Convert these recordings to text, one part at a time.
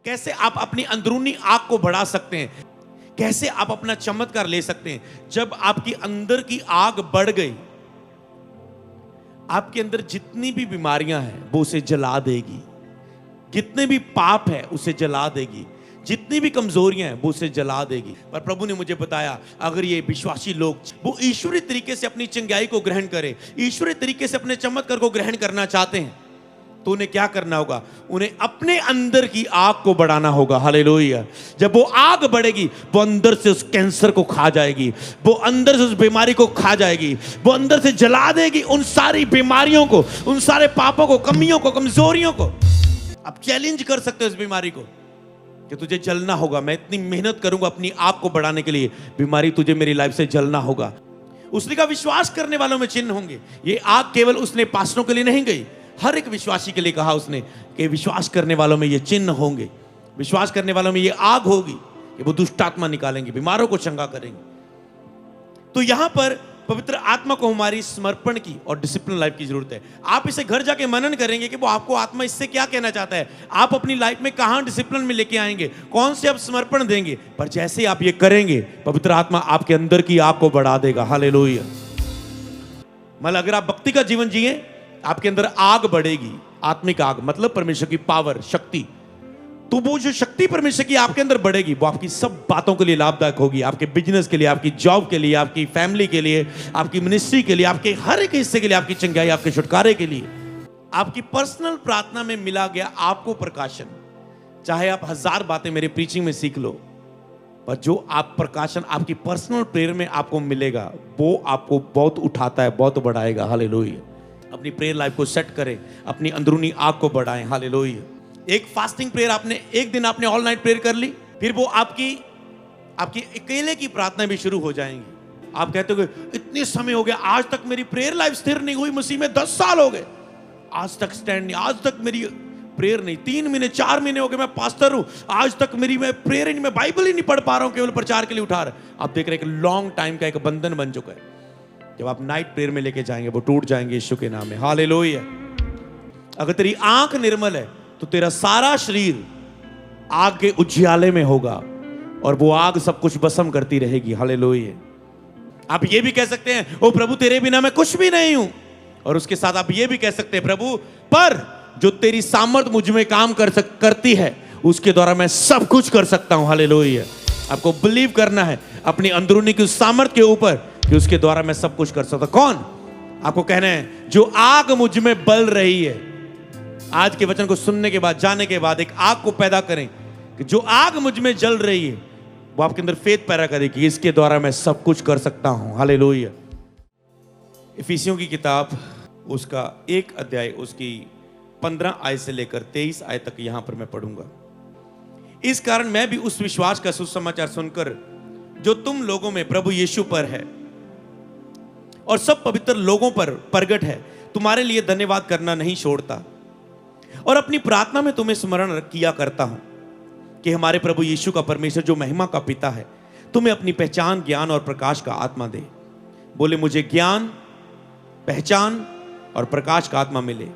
कैसे आप अपनी अंदरूनी आग को बढ़ा सकते हैं, कैसे आप अपना चमत्कार ले सकते हैं। जब आपकी अंदर की आग बढ़ गई, आपके अंदर जितनी भी बीमारियां हैं वो उसे जला देगी, जितने भी पाप है उसे जला देगी, जितनी भी कमजोरियां हैं वो उसे जला देगी। पर प्रभु ने मुझे बताया, अगर ये विश्वासी लोग वो ईश्वरीय तरीके से अपनी चंगाई को ग्रहण करें, ईश्वरीय तरीके से अपने चमत्कार को ग्रहण करना चाहते हैं, तो उन्हें क्या करना होगा? उन्हें अपने अंदर की आग को बढ़ाना होगा। हालेलुया। जब वो आग बढ़ेगी, वो अंदर से उस कैंसर को खा जाएगी, वो अंदर से उस बीमारी को खा जाएगी, वो अंदर से जला देगी उन सारी बीमारियों को, उन सारे पापों को, कमियों को, कमजोरियों को। आप चैलेंज कर सकते हो इस बीमारी को कि तुझे जलना होगा। मैं इतनी मेहनत करूंगा अपनी आग को बढ़ाने के लिए, बीमारी तुझे मेरी लाइफ से जलना होगा। उसने कहा विश्वास करने वालों में चिन्ह होंगे। ये आग केवल उसने पास्टरों के लिए नहीं गई, हर एक विश्वासी के लिए कहा उसने कि विश्वास करने वालों में ये चिन्ह होंगे, विश्वास करने वालों में ये आग होगी कि वो दुष्ट आत्मा निकालेंगे, बीमारों को चंगा करेंगे। तो यहां पर पवित्र आत्मा को हमारी समर्पण की और डिसिप्लिन लाइफ की जरूरत है। आप इसे घर जाके मनन करेंगे कि वो आपको आत्मा इससे क्या कहना चाहता है, आप अपनी लाइफ में कहां डिसिप्लिन में लेके आएंगे, कौन से आप समर्पण देंगे। पर जैसे आप ये करेंगे, पवित्र आत्मा आपके अंदर की आग को बढ़ा देगा। हालेलुया। मतलब अगर आप भक्ति का जीवन जिए, आपके अंदर आग बढ़ेगी, आत्मिक आग मतलब परमेश्वर की पावर, शक्ति। तो वो जो शक्ति परमेश्वर की आपके अंदर बढ़ेगी, वो आपकी सब बातों के लिए लाभदायक होगी, आपके बिजनेस के लिए, आपकी जॉब के लिए, आपकी फैमिली के लिए, आपकी मिनिस्ट्री के लिए, आपके हर एक हिस्से के लिए, आपकी चंगाई, आपके छुटकारे के लिए। आपकी पर्सनल प्रार्थना में मिला गया आपको प्रकाशन, चाहे आप 1000 बातें मेरे प्रीचिंग में सीख लो, पर जो आप प्रकाशन आपकी पर्सनल प्रेयर में आपको मिलेगा, वो आपको बहुत उठाता है, बहुत बढ़ाएगा। हालेलुया। अपनी प्रेयर लाइफ को सेट करें, अपनी अंदरूनी आग को बढ़ाएं। हालेलुया। एक फास्टिंग प्रेयर आपने, एक दिन आपने ऑल नाइट प्रेयर कर ली, फिर वो आपकी अकेले की प्रार्थना भी शुरू हो जाएंगी। आप कहते हो इतने समय हो गया, आज तक मेरी प्रेयर लाइफ स्थिर नहीं हुई, मसीह में 10 साल हो गए, आज तक स्टैंड नहीं, आज तक मेरी प्रेयर नहीं, 3 महीने 4 महीने हो गए मैं पास्टर हूं, आज तक मेरी मैं प्रेयर ही नहीं, मैं बाइबल ही नहीं पढ़ पा रहा हूं, केवल प्रचार के लिए उठा रहा। आप देख रहे हैं कि लॉन्ग टाइम का एक बंधन बन चुका है। जब आप नाइट प्रेयर में लेके जाएंगे, वो टूट जाएंगे यीशु के नाम में। हालेलुया। अगर तेरी आंख निर्मल है तो तेरा सारा शरीर आग के उजियाले में होगा और वो आग सब कुछ भस्म करती रहेगी। हालेलुया। आप ये भी कह सकते हैं, ओ प्रभु तेरे बिना मैं कुछ भी नहीं हूं, और उसके साथ आप ये भी कह सकते हैं, प्रभु पर जो तेरी सामर्थ मुझ में काम करती है, उसके द्वारा मैं सब कुछ कर सकता हूं। हालेलुया। आपको बिलीव करना है अपनी अंदरूनी की सामर्थ के ऊपर कि उसके द्वारा मैं सब कुछ कर सकता। कौन? आपको कहना है जो आग मुझ में बल रही है। आज के वचन को सुनने के बाद, जाने के बाद एक आग को पैदा करें कि जो आग मुझ में जल रही है वो आपके अंदर फेथ पैदा करेगी, इसके द्वारा मैं सब कुछ कर सकता हूं। हालेलुया। इफिसियों की किताब उसका 1 अध्याय उसकी 15 आयत से लेकर 23 आयत तक यहां पर मैं पढ़ूंगा। इस कारण मैं भी उस विश्वास का सुसमाचार सुनकर जो तुम लोगों में प्रभु यीशु पर है और सब पवित्र लोगों पर प्रगट है, तुम्हारे लिए धन्यवाद करना नहीं छोड़ता, और अपनी प्रार्थना में तुम्हें स्मरण किया करता हूं कि हमारे प्रभु यीशु का परमेश्वर जो महिमा का पिता है, तुम्हें अपनी पहचान, ज्ञान और प्रकाश का आत्मा दे। बोले मुझे ज्ञान, पहचान और प्रकाश का आत्मा मिले,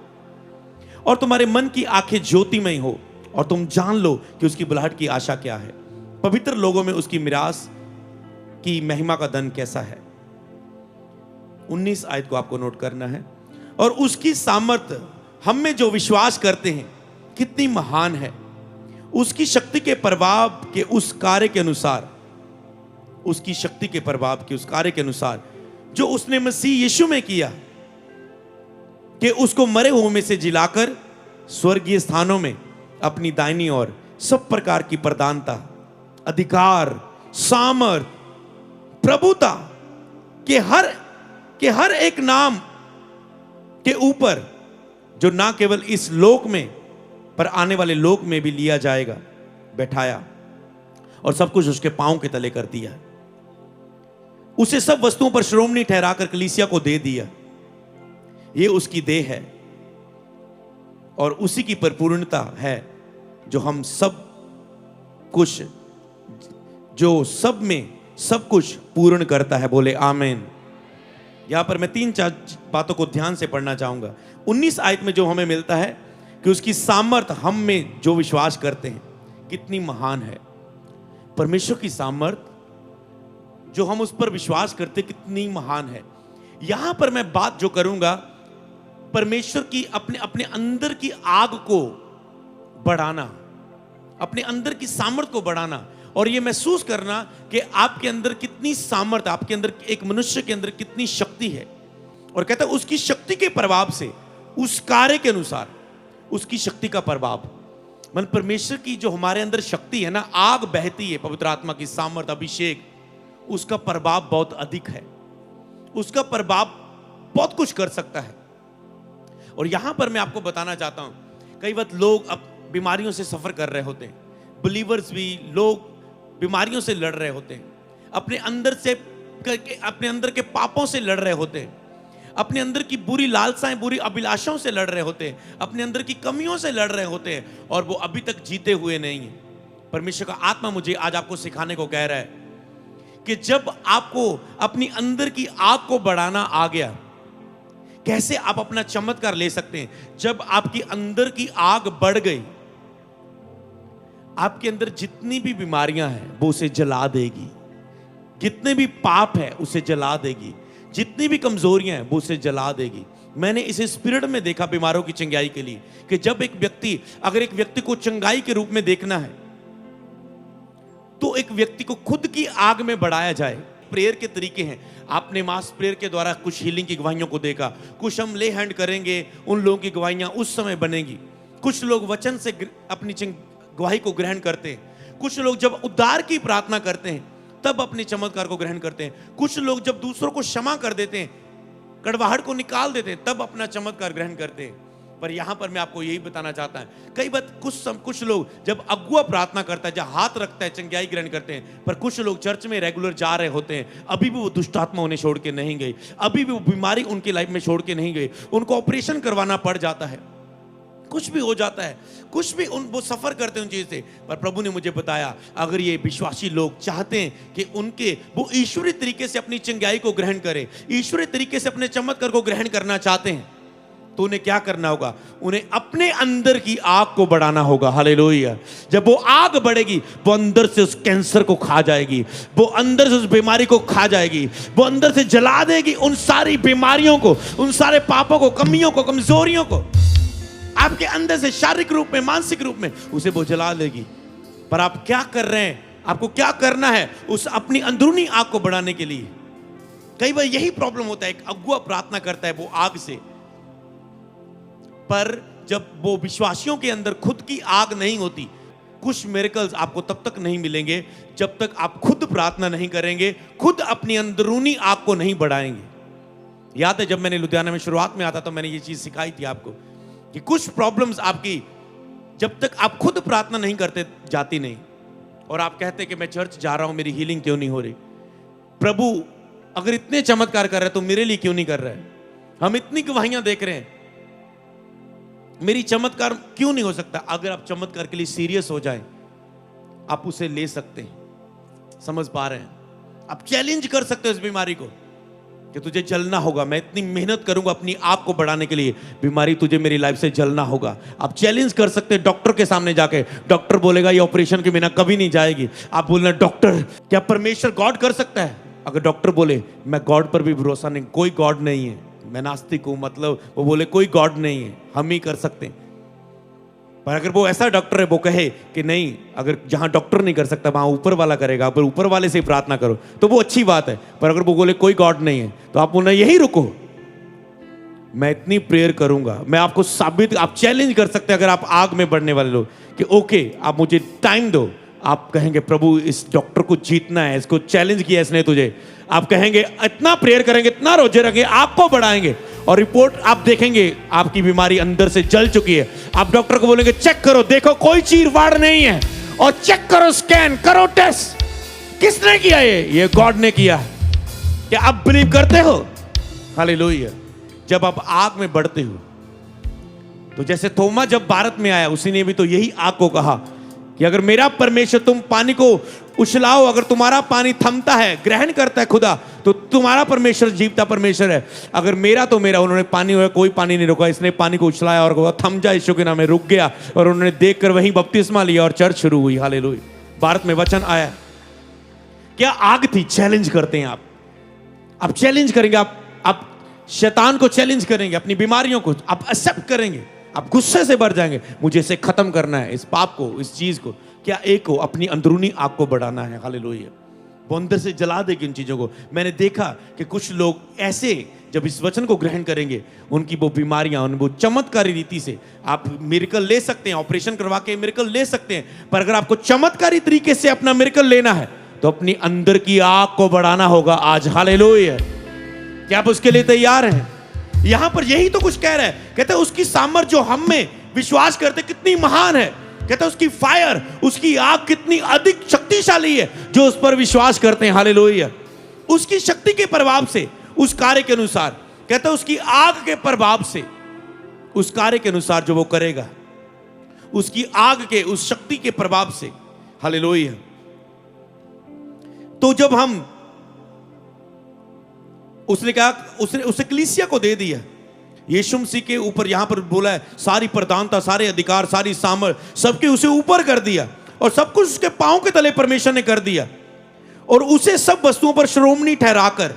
और तुम्हारे मन की आंखें ज्योतिमय हो, और तुम जान लो कि उसकी बुलाहट की आशा क्या है, पवित्र लोगों में उसकी मिरास की महिमा का धन कैसा है। 19 आयत को आपको नोट करना है। और उसकी सामर्थ हम में जो विश्वास करते हैं कितनी महान है, उसकी शक्ति के प्रभाव के उस कार्य के अनुसार, उसकी शक्ति के प्रभाव के उस कार्य के अनुसार जो उसने मसीह यीशु में किया, कि उसको मरे हुओं में से जिलाकर स्वर्गीय स्थानों में अपनी दाहिनी ओर सब प्रकार की प्रधानता, अधिकार, सामर्थ, प्रभुता के हर एक नाम के ऊपर, जो ना केवल इस लोक में पर आने वाले लोक में भी लिया जाएगा, बैठाया, और सब कुछ उसके पांव के तले कर दिया। उसे सब वस्तुओं पर श्रोमणी ठहराकर कलीसिया को दे दिया। ये उसकी देह है और उसी की परिपूर्णता है, जो हम सब कुछ, जो सब में सब कुछ पूर्ण करता है। बोले आमीन। यहां पर मैं 3-4 बातों को ध्यान से पढ़ना चाहूंगा। 19 आयत में जो हमें मिलता है कि उसकी सामर्थ हम में जो विश्वास करते हैं कितनी महान है, परमेश्वर की सामर्थ जो हम उस पर विश्वास करते कितनी महान है। यहां पर मैं बात जो करूंगा, परमेश्वर की अपने अपने अंदर की आग को बढ़ाना, अपने अंदर की सामर्थ को बढ़ाना, और ये महसूस करना कि आपके अंदर कितनी सामर्थ, आपके अंदर एक मनुष्य के अंदर कितनी शक्ति है। और कहता है उसकी शक्ति के प्रभाव से, उस कार्य के अनुसार उसकी शक्ति का प्रभाव, मन परमेश्वर की जो हमारे अंदर शक्ति है ना, आग बहती है, पवित्र आत्मा की सामर्थ, अभिषेक, उसका प्रभाव बहुत अधिक है, उसका प्रभाव बहुत कुछ कर सकता है। और यहां पर मैं आपको बताना चाहता हूं, कई बार लोग अब बीमारियों से सफर कर रहे होते हैं, बिलीवर्स भी, लोग बीमारियों से लड़ रहे होते हैं, अपने अंदर के पापों से लड़ रहे होते हैं, अपने अंदर की बुरी लालसाएं, बुरी अभिलाषाओं से लड़ रहे होते हैं, अपने अंदर की कमियों से लड़ रहे होते हैं, और वो अभी तक जीते हुए नहीं है। परमेश्वर का आत्मा मुझे आज आपको सिखाने को कह रहा है कि जब आपको अपनी अंदर की आग को बढ़ाना आ गया, कैसे आप अपना चमत्कार ले सकते हैं। जब आपकी अंदर की आग बढ़ गई, आपके अंदर जितनी भी बीमारियां हैं वो उसे जला देगी, जितने भी पाप है उसे जला देगी, जितनी भी कमजोरियां हैं वो उसे जला देगी। मैंने इसे स्पिरिट में देखा बीमारों की चंगाई के लिए, कि जब अगर एक व्यक्ति को चंगाई के रूप में देखना है तो एक व्यक्ति को खुद की आग में बढ़ाया जाए। प्रेयर के तरीके हैं, आपने मास प्रेयर के द्वारा कुछ हीलिंग की गवाहियों को देखा, कुछ हम ले हैंड करेंगे, उन लोगों की गवाहियां उस समय बनेगी। कुछ लोग वचन से अपनी गवाही को ग्रहण करते हैं, कुछ लोग जब उद्धार की प्रार्थना करते हैं तब अपने चमत्कार को ग्रहण करते हैं, कुछ लोग जब दूसरों को क्षमा कर देते हैं, कड़वाहट को निकाल देते हैं, तब अपना चमत्कार ग्रहण करते हैं। पर यहां पर मैं आपको यही बताना चाहता हूं, कई बार कुछ लोग जब अगुआ प्रार्थना करता है, जब हाथ रखता है, चंगाई ग्रहण करते हैं, पर कुछ लोग चर्च में रेगुलर जा रहे होते हैं, अभी भी वो दुष्ट आत्मा उन्हें छोड़ के नहीं गई, अभी भी वो बीमारी उनकी लाइफ में छोड़ के नहीं गई, उनको ऑपरेशन करवाना पड़ जाता है, कुछ भी हो जाता है, कुछ भी वो सफर करते हैं उन चीज से। पर प्रभु ने मुझे बताया, अगर ये विश्वासी लोग चाहते हैं कि वो ईश्वरीय तरीके से अपनी चंगाई को ग्रहण करें, ईश्वरीय तरीके से अपने चमत्कार को ग्रहण करना चाहते हैं, तो उन्हें क्या करना होगा? उन्हें अपने अंदर की आग को बढ़ाना होगा। हालेलुया। जब वो आग बढ़ेगी, वो अंदर से उस कैंसर को खा जाएगी, वो अंदर से उस बीमारी को खा जाएगी, वो अंदर से जला देगी उन सारी बीमारियों को, उन सारे पापों को, कमियों को, कमजोरियों को, आपके अंदर से शारीरिक रूप में, मानसिक रूप में उसे वो जला देगी। पर आप क्या कर रहे हैं? आपको क्या करना है उस अपनी अंदरूनी आग को बढ़ाने के लिए? कई बार यही प्रॉब्लम होता है, एक अगुआ प्रार्थना करता है वो आग से, पर जब वो विश्वासियों के अंदर खुद की आग नहीं होती, कुछ मिरेकल्स आपको तब तक नहीं मिलेंगे जब तक आप खुद प्रार्थना नहीं करेंगे, खुद अपनी अंदरूनी आग को नहीं बढ़ाएंगे। याद है जब मैंने लुधियाना में शुरुआत में आता तो मैंने ये चीज सिखाई थी आपको कि कुछ प्रॉब्लम्स आपकी जब तक आप खुद प्रार्थना नहीं करते जाती नहीं, और आप कहते कि मैं चर्च जा रहा हूं, मेरी हीलिंग क्यों नहीं हो रही? प्रभु अगर इतने चमत्कार कर रहे तो मेरे लिए क्यों नहीं कर रहे? हम इतनी गवाहियां देख रहे हैं, मेरी चमत्कार क्यों नहीं हो सकता? अगर आप चमत्कार के लिए सीरियस हो जाएं, आप उसे ले सकते हैं। समझ पा रहे हैं? आप चैलेंज कर सकते हो इस बीमारी को कि तुझे जलना होगा, मैं इतनी मेहनत करूंगा अपनी आग को बढ़ाने के लिए, बीमारी तुझे मेरी लाइफ से जलना होगा। आप चैलेंज कर सकते हैं डॉक्टर के सामने जाके, डॉक्टर बोलेगा ये ऑपरेशन के बिना कभी नहीं जाएगी। आप बोलना डॉक्टर क्या परमेश्वर गॉड कर सकता है? अगर डॉक्टर बोले मैं गॉड पर भी भरोसा नहीं, कोई गॉड नहीं है, मैं नास्तिक हूं, मतलब वो बोले कोई गॉड नहीं है, हम ही कर सकते हैं। पर अगर वो ऐसा डॉक्टर है वो कहे कि नहीं, अगर जहां डॉक्टर नहीं कर सकता वहां ऊपर वाला करेगा, पर ऊपर वाले से ही प्रार्थना करो, तो वो अच्छी बात है। पर अगर वो बोले कोई गॉड नहीं है, तो आप बोलना यही रुको, मैं इतनी प्रेयर करूंगा, मैं आपको साबित, आप चैलेंज कर सकते हैं अगर आप आग में बढ़ने वाले लोग कि ओके आप मुझे टाइम दो। आप कहेंगे प्रभु इस डॉक्टर को जीतना है, इसको चैलेंज किया इसने तुझे, आप कहेंगे इतना प्रेयर करेंगे, इतना रोजे रखेंगे, आपको बढ़ाएंगे, और रिपोर्ट आप देखेंगे आपकी बीमारी अंदर से जल चुकी है। आप डॉक्टर को बोलेंगे चेक करो, देखो कोई चीरफाड़ नहीं है, और चेक करो, स्कैन करो, टेस्ट। किसने किया? ये गॉड ने किया। क्या आप बिलीव करते हो? हालेलुया। जब आप आग में बढ़ते हो, तो जैसे थोमा जब भारत में आया, उसी ने भी तो यही आग को कहा कि अगर मेरा परमेश्वर तुम पानी को उछलाओ। अगर तुम्हारा पानी थमता है, ग्रहण करता है खुदा, तो तुम्हारा परमेश्वर जीवता परमेश्वर है। अगर मेरा तो मेरा, उन्होंने पानी हुआ, कोई पानी नहीं रोका, इसने पानी को उछलाया और कहा थम जा, यीशु के नाम में रुक गया, और उन्होंने देखकर वहीं बपतिस्मा लिया और चर्च शुरू हुई। हालेलुया। भारत में वचन आया। क्या आग थी? चैलेंज करते हैं आप चैलेंज करेंगे, आप शैतान को चैलेंज करेंगे, अपनी बीमारियों को आप एक्सेप्ट करेंगे, आप गुस्से से भर जाएंगे, मुझे इसे खत्म करना है, इस पाप को, इस चीज को। क्या एक को अपनी अंदरूनी आग को बढ़ाना है। हालेलुया। वो अंदर से जला देगी इन चीजों को। मैंने देखा कि कुछ लोग ऐसे जब इस वचन को ग्रहण करेंगे, उनकी वो बीमारियां, वो चमत्कारी रीति से आप मिरेकल ले सकते हैं, ऑपरेशन करवा के मिरेकल ले सकते हैं, पर अगर आपको चमत्कारी तरीके से अपना मिरेकल लेना है तो अपनी अंदर की आग को बढ़ाना होगा आज। हालेलुया। क्या आप उसके लिए तैयार हैं? यहां पर यही तो कुछ कह रहा है। कहते हैं उसकी सामर्थ जो हम में विश्वास करते कितनी महान है। कहता है उसकी फायर, उसकी आग कितनी अधिक शक्तिशाली है जो उस पर विश्वास करते हैं। हालेलुया। उसकी शक्ति के प्रभाव से, उस कार्य के अनुसार, कहता है उसकी आग के प्रभाव से, उस कार्य के अनुसार जो वो करेगा, उसकी आग के, उस शक्ति के प्रभाव से। हालेलुया। तो जब हम, उसने कहा, उसे कलीसिया को दे दिया। यीशु मसीह के ऊपर यहां पर बोला है सारी प्रधानता, सारे अधिकार, सारी सामर्थ सबके उसे ऊपर कर दिया, और सब कुछ उसके पांव के तले परमेश्वर ने कर दिया, और उसे सब वस्तुओं पर श्रोमणी ठहराकर,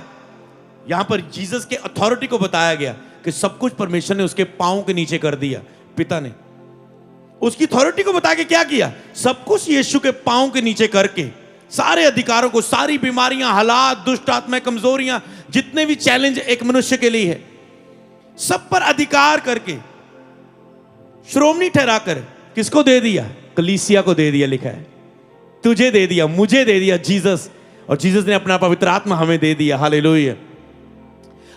यहां पर जीसस के अथॉरिटी को बताया गया कि सब कुछ परमेश्वर ने उसके पांव के नीचे कर दिया। पिता ने उसकी अथॉरिटी को बता के क्या किया? सब कुछ यीशु के पांव के नीचे करके, सारे अधिकारों को, सारी बीमारियां, हालात, दुष्ट आत्माएं, कमजोरियां, जितने भी चैलेंज एक मनुष्य के लिए है, सब पर अधिकार करके, श्रोमणी ठहराकर किसको दे दिया? कलीसिया को दे दिया। लिखा है तुझे दे दिया, मुझे दे दिया जीसस, और जीसस ने अपना पवित्र आत्मा हमें दे दिया। हालेलुया।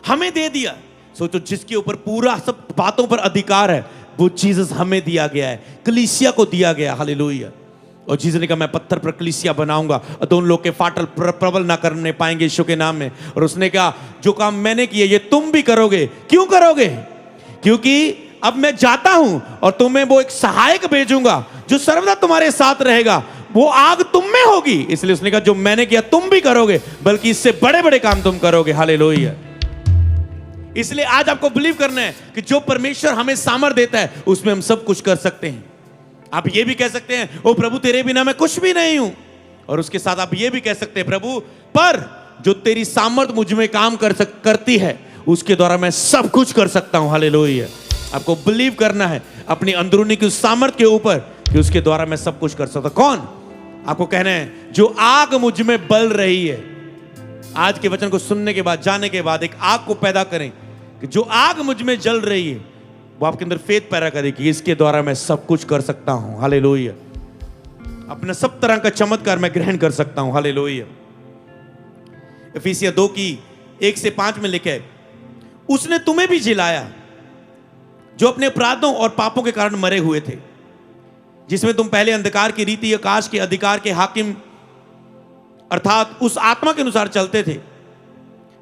हमें दे दिया। सोचो, जिसके ऊपर पूरा सब बातों पर अधिकार है, वो जीसस हमें दिया गया है, कलीसिया को दिया गया। हालेलुया। और जीसस ने कहा मैं पत्थर पर कलीसिया बनाऊंगा और दोनों लोग के फाटल प्रबल ना करने पाएंगे यीशु के नाम में। और उसने कहा जो काम मैंने किए ये तुम भी करोगे। क्यों करोगे? क्योंकि अब मैं जाता हूं और तुम्हें वो एक सहायक भेजूंगा जो सर्वदा तुम्हारे साथ रहेगा, वो आग तुम में होगी। इसलिए उसने कहा जो मैंने किया तुम भी करोगे, बल्कि इससे बड़े बड़े काम तुम करोगे। हालेलुया। इसलिए आज आपको बिलीव करना है कि जो परमेश्वर हमें सामर्थ देता है उसमें हम सब कुछ कर सकते हैं। आप ये भी कह सकते हैं ओ प्रभु तेरे बिना मैं कुछ भी नहीं हूं, और उसके साथ आप ये भी कह सकते हैं प्रभु पर जो तेरी सामर्थ मुझ में काम करती है उसके द्वारा मैं सब कुछ कर सकता हूं। हालेलुया। आपको बिलीव करना है अपनी अंदरूनी की उस सामर्थ के ऊपर कि उसके द्वारा मैं सब कुछ कर सकता हूं। कौन? आपको कहना है जो आग मुझ में बल रही है। आज के वचन को सुनने के बाद, जाने के बाद एक आग को पैदा करें कि जो आग मुझ में जल रही है वो आपके अंदर फेथ पैदा करेगी, इसके द्वारा मैं सब कुछ कर सकता हूं। हालेलुया। अपना सब तरह का चमत्कार मैं ग्रहण कर सकता हूं। हालेलुया। इफिसियों 2 की 1 से 5 में लिखे उसने तुम्हें भी जिलाया जो अपने अपराधों और पापों के कारण मरे हुए थे, जिसमें तुम पहले अंधकार की रीति आकाश के अधिकार के हाकिम अर्थात उस आत्मा के अनुसार चलते थे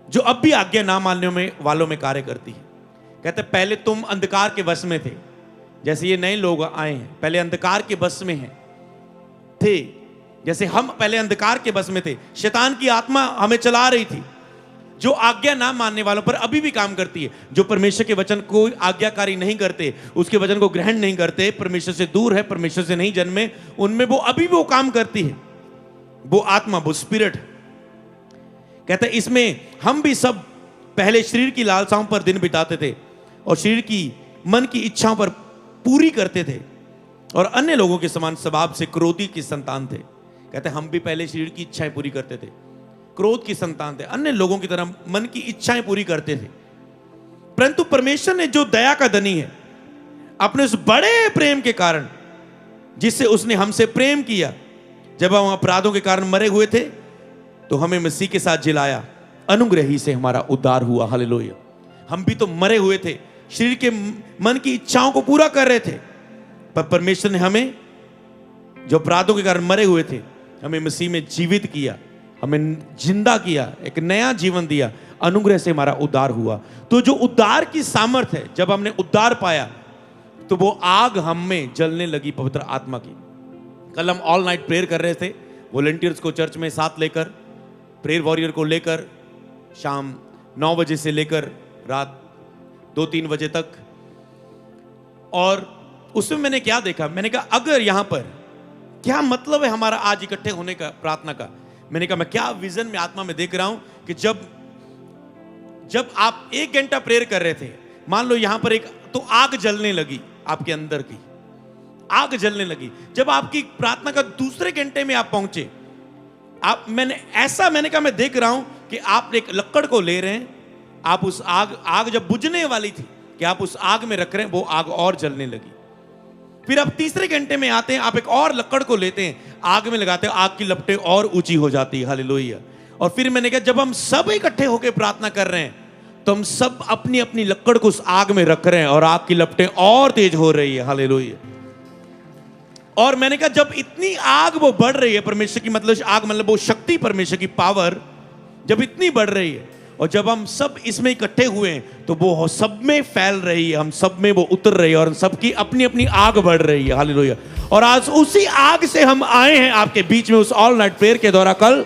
जो अब भी आज्ञा ना मानने में वालों में कार्य करती है। कहते पहले तुम अंधकार के वश में थे, जैसे ये नए लोग आए हैं पहले अंधकार के वश में हैं थे, जैसे हम पहले अंधकार के वश में थे। शैतान की आत्मा हमें चला रही थी जो आज्ञा ना मानने वालों पर अभी भी काम करती है, जो परमेश्वर के वचन को आज्ञाकारी नहीं करते, उसके वचन को ग्रहण नहीं करते, परमेश्वर से दूर है, परमेश्वर से नहीं जन्मे, उनमें वो अभी भी वो काम करती है, वो आत्मा, वो स्पिरिट। कहते हैं इसमें हम भी सब पहले शरीर की लालसाओं पर दिन बिताते थे और शरीर की मन की इच्छाओं पर पूरी करते थे और अन्य लोगों के समान स्वभाव से क्रोधी की संतान थे। कहते हम भी पहले शरीर की इच्छाएं पूरी करते थे, क्रोध की संतान थे, अन्य लोगों की तरह मन की इच्छाएं पूरी करते थे। परंतु परमेश्वर ने जो दया का धनी है, अपने उस बड़े प्रेम के कारण जिससे उसने हमसे प्रेम किया, जब हम अपराधों के कारण मरे हुए थे तो हमें मसीह के साथ जिलाया, अनुग्रह ही से हमारा उद्धार हुआ। हालेलुया। हम भी तो मरे हुए थे, शरीर के मन की इच्छाओं को पूरा कर रहे थे, पर परमेश्वर ने हमें जो अपराधों के कारण मरे हुए थे हमें मसीह में जीवित किया, हमें जिंदा किया, एक नया जीवन दिया, अनुग्रह से हमारा उद्धार हुआ। तो जो उद्धार की सामर्थ है, जब हमने उद्धार पाया तो वो आग हम में जलने लगी पवित्र आत्मा की। कल हम ऑल नाइट प्रेयर कर रहे थे वॉलंटियर्स को चर्च में साथ लेकर, प्रेयर वॉरियर को लेकर शाम 9 बजे से लेकर रात 2-3 बजे तक। और उसमें मैंने क्या देखा, मैंने कहा अगर यहां पर क्या मतलब है हमारा आज इकट्ठे होने का, प्रार्थना का। मैंने कहा मैं क्या विजन में आत्मा में देख रहा हूं कि जब आप 1 घंटा प्रेयर कर रहे थे, मान लो यहां पर एक तो आग जलने लगी, आपके अंदर की आग जलने लगी। जब आपकी प्रार्थना का दूसरे घंटे में आप पहुंचे, मैंने कहा मैं देख रहा हूं कि आप एक लकड़ को ले रहे हैं, आप उस आग जब बुझने वाली थी कि आप उस आग में रख रहे हैं, वो आग और जलने लगी। फिर आप तीसरे घंटे में आते हैं, आप एक और लकड़ को लेते हैं, आग में लगाते हैं, आग की लपटें और ऊंची हो जाती है। हालेलुया। और फिर मैंने कहा जब हम सब इकट्ठे होकर प्रार्थना कर रहे हैं तो हम सब अपनी अपनी लकड़ को उस आग में रख रहे हैं और आग की लपटें और तेज हो रही है। हालेलुया। और मैंने कहा जब इतनी आग वो बढ़ रही है, परमेश्वर की मतलब आग मतलब वो शक्ति, परमेश्वर की पावर जब इतनी बढ़ रही है और जब हम सब इसमें इकट्ठे हुए हैं तो वो सब में फैल रही है, हम सब में वो उतर रही है और सबकी अपनी अपनी आग बढ़ रही है। हालेलुया। और आज उसी आग से हम आए हैं आपके बीच में उस ऑल नाइट प्रेयर के दौरान कल,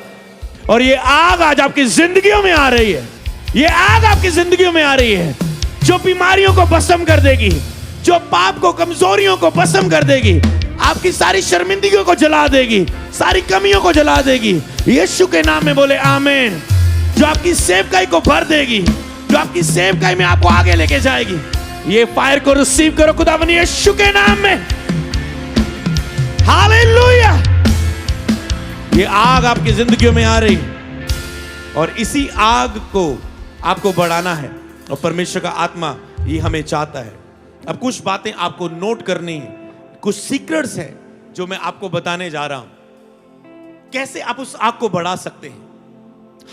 और ये आग आज आपकी जिंदगियों में आ रही है। ये आग आपकी जिंदगियों में आ रही है जो बीमारियों को भस्म कर देगी, जो पाप को, कमजोरियों को भस्म कर देगी, आपकी सारी शर्मिंदगियों को जला देगी, सारी कमियों को जला देगी। यीशु के नाम में बोले आमीन। जो आपकी सेवकाई को भर देगी, जो आपकी सेवकाई में आपको आगे लेके जाएगी, ये फायर को रिसीव करो खुदावंद यीशु के नाम में। हालेलुया। ये आग आपकी जिंदगियों में आ रही है और इसी आग को आपको बढ़ाना है और परमेश्वर का आत्मा ये हमें चाहता है। अब कुछ बातें आपको नोट करनी है, कुछ सीक्रेट्स हैं जो मैं आपको बताने जा रहा हूं, कैसे आप उस आग को बढ़ा सकते हैं।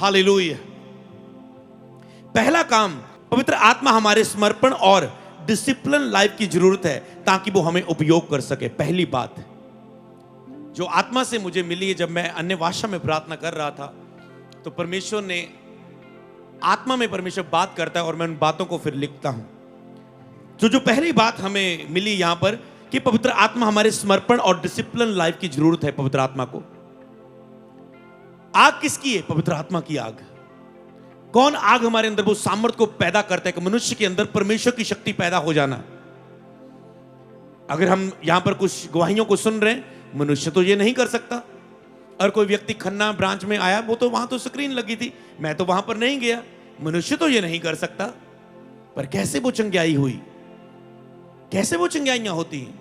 हालेलुया। पहला काम, पवित्र आत्मा हमारे समर्पण और डिसिप्लिन लाइफ की जरूरत है ताकि वो हमें उपयोग कर सके। पहली बात जो आत्मा से मुझे मिली है, जब मैं अन्य भाषा में प्रार्थना कर रहा था तो परमेश्वर ने, आत्मा में परमेश्वर बात करता है और मैं उन बातों को फिर लिखता हूं। तो जो पहली बात हमें मिली यहां पर कि पवित्र आत्मा हमारे समर्पण और डिसिप्लिन लाइफ की जरूरत है। पवित्र आत्मा को, आग किसकी है? पवित्र आत्मा की आग। कौन आग हमारे अंदर वो सामर्थ्य को पैदा करता है कि मनुष्य के अंदर परमेश्वर की शक्ति पैदा हो जाना। अगर हम यहां पर कुछ गवाहियों को सुन रहे हैं, मनुष्य तो ये नहीं कर सकता। और कोई व्यक्ति खन्ना ब्रांच में आया, वो तो वहां तो स्क्रीन लगी थी, मैं तो वहां पर नहीं गया, मनुष्य तो ये नहीं कर सकता। पर कैसे वो चंगाई हुई, कैसे वो चंगाइयां होती हैं,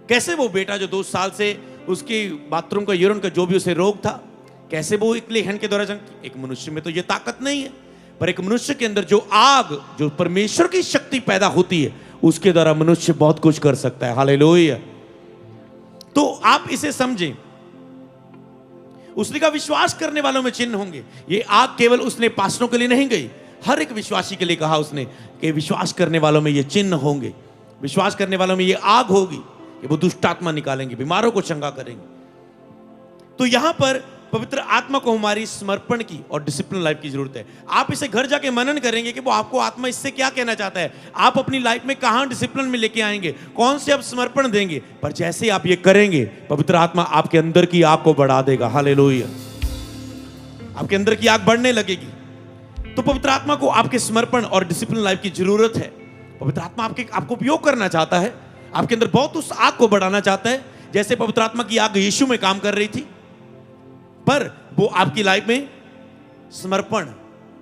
कैसे वो बेटा जो 2 साल से उसकी बाथरूम का, यूरिन का जो भी उसे रोग था, कैसे वो एक लेहन के द्वारा एक मनुष्य में तो ये ताकत नहीं है, पर एक मनुष्य के अंदर जो आग, जो परमेश्वर की शक्ति पैदा होती है, उसके द्वारा मनुष्य बहुत कुछ कर सकता है। हालेलुया। तो आप इसे समझें। उसने का विश्वास करने वालों में चिन्ह होंगे। ये आग केवल उसने पास्टरों के लिए नहीं गई, हर एक विश्वासी के लिए कहा उसने कि विश्वास करने वालों में ये चिन्ह होंगे, विश्वास करने वालों में ये आग होगी कि वो दुष्ट आत्मा निकालेंगे, बीमारों को चंगा करेंगे। तो यहां पर पवित्र आत्मा को हमारी समर्पण की और डिसिप्लिन लाइफ की जरूरत है। आप इसे घर जाके मनन करेंगे कि वो आपको आत्मा इससे क्या कहना चाहता है, आप अपनी लाइफ में कहां डिसिप्लिन में लेके आएंगे, कौन से आप समर्पण देंगे। पर जैसे आप ये करेंगे, पवित्र आत्मा आपके अंदर की आग को बढ़ा देगा। हालेलुया। आपके अंदर की आग बढ़ने लगेगी। तो पवित्र आत्मा को आपके समर्पण और डिसिप्लिन लाइफ की जरूरत है। पवित्र आत्मा आपको उपयोग करना चाहता है, आपके अंदर बहुत उस आग को बढ़ाना चाहता है। जैसे पवित्र आत्मा की आग यीशु में काम कर रही थी, पर वो आपकी लाइफ में समर्पण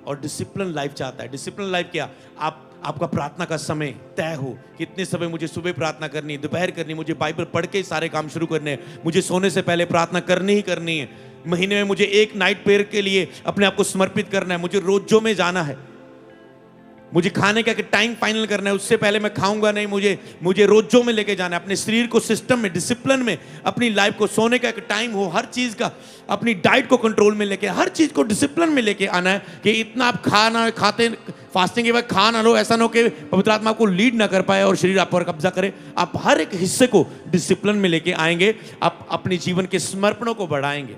और डिसिप्लिन लाइफ चाहता है। डिसिप्लिन लाइफ क्या? आपका प्रार्थना का समय तय हो, कितने समय मुझे सुबह प्रार्थना करनी है, दोपहर करनी, मुझे बाइबल पढ़ के सारे काम शुरू करने हैं, मुझे सोने से पहले प्रार्थना करनी ही करनी है, महीने में मुझे एक नाइट प्रेयर के लिए अपने आप को समर्पित करना है, मुझे रोजों में जाना है, मुझे खाने का टाइम फाइनल करना है, उससे पहले मैं खाऊंगा नहीं, मुझे रोजों में लेके जाना है, अपने शरीर को सिस्टम में, डिसिप्लिन में, अपनी लाइफ को, सोने का एक टाइम हो, हर चीज का, अपनी डाइट को कंट्रोल में लेके, हर चीज को डिसिप्लिन में लेके आना है कि इतना आप खाते फास्टिंग के बाद खा ना लो, ऐसा ना हो कि पवित्र आत्मा आपको लीड ना कर पाए और शरीर आप पर कब्जा करे। आप हर एक हिस्से को डिसिप्लिन में लेके आएंगे, आप अपने जीवन के समर्पणों को बढ़ाएंगे।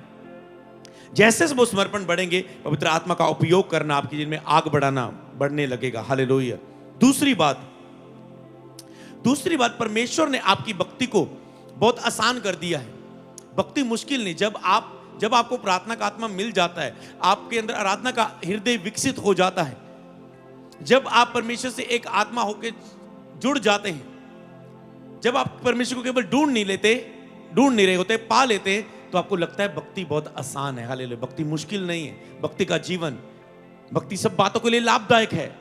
जैसे वो समर्पण बढ़ेंगे, पवित्र आत्मा का उपयोग करना आपके जीवन में आग बढ़ने लगेगा। हालेलुया। दूसरी बात, परमेश्वर ने आपकी भक्ति को बहुत आसान कर दिया है। भक्ति मुश्किल नहीं। जब आपको प्रार्थना का आत्मा मिल जाता है, आपके अंदर आराधना का हृदय विकसित हो जाता है, जब आप परमेश्वर से एक आत्मा होकर जुड़ जाते हैं, जब आप परमेश्वर को केवल ढूंढ नहीं रहे होते, पा लेते हैं, तो आपको लगता है भक्ति बहुत आसान है। हालेलुया। भक्ति मुश्किल नहीं है। भक्ति का जीवन, भक्ति सब बातों के लिए लाभदायक है।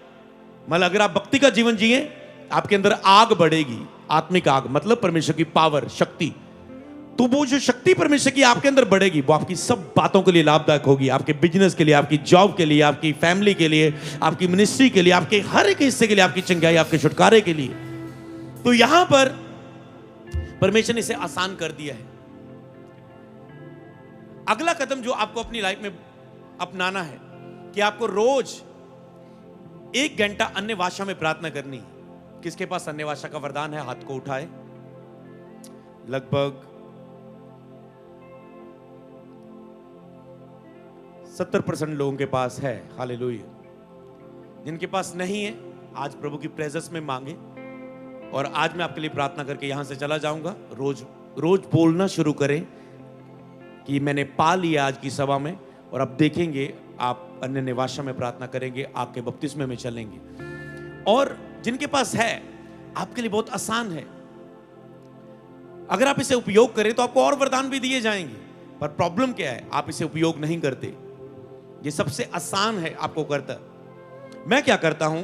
मतलब अगर आप भक्ति का जीवन जिए, आपके अंदर आग बढ़ेगी, आत्मिक आग, मतलब परमेश्वर की पावर, शक्ति। तो वो जो शक्ति परमेश्वर की आपके अंदर बढ़ेगी, वो आपकी सब बातों के लिए लाभदायक होगी। आपके बिजनेस के लिए, आपकी जॉब के लिए, आपकी फैमिली के लिए, आपकी मिनिस्ट्री के लिए, आपके हर एक हिस्से के लिए, आपकी चंगाई, आपके छुटकारे के लिए। तो यहां पर परमेश्वर ने इसे आसान कर दिया है। अगला कदम जो आपको अपनी लाइफ में अपनाना है कि आपको रोज 1 घंटा अन्य भाषा में प्रार्थना करनी। किसके पास अन्य भाषा का वरदान है? हाथ को उठाए। लगभग 70% लोगों के पास है। हालेलुया। जिनके पास नहीं है, आज प्रभु की प्रेजेंस में मांगे। और आज मैं आपके लिए प्रार्थना करके यहां से चला जाऊंगा। रोज बोलना शुरू करें कि मैंने पा लिया आज की सभा में, और अब देखेंगे आप अन्य भाषा में प्रार्थना करेंगे, आपके बपतिस्मे में चलेंगे। और जिनके पास है, आपके लिए बहुत आसान है। अगर आप इसे उपयोग करें तो आपको और वरदान भी दिए जाएंगे। पर प्रॉब्लम क्या है? आप इसे उपयोग नहीं करते। ये सबसे आसान है आपको करता। मैं क्या करता हूं,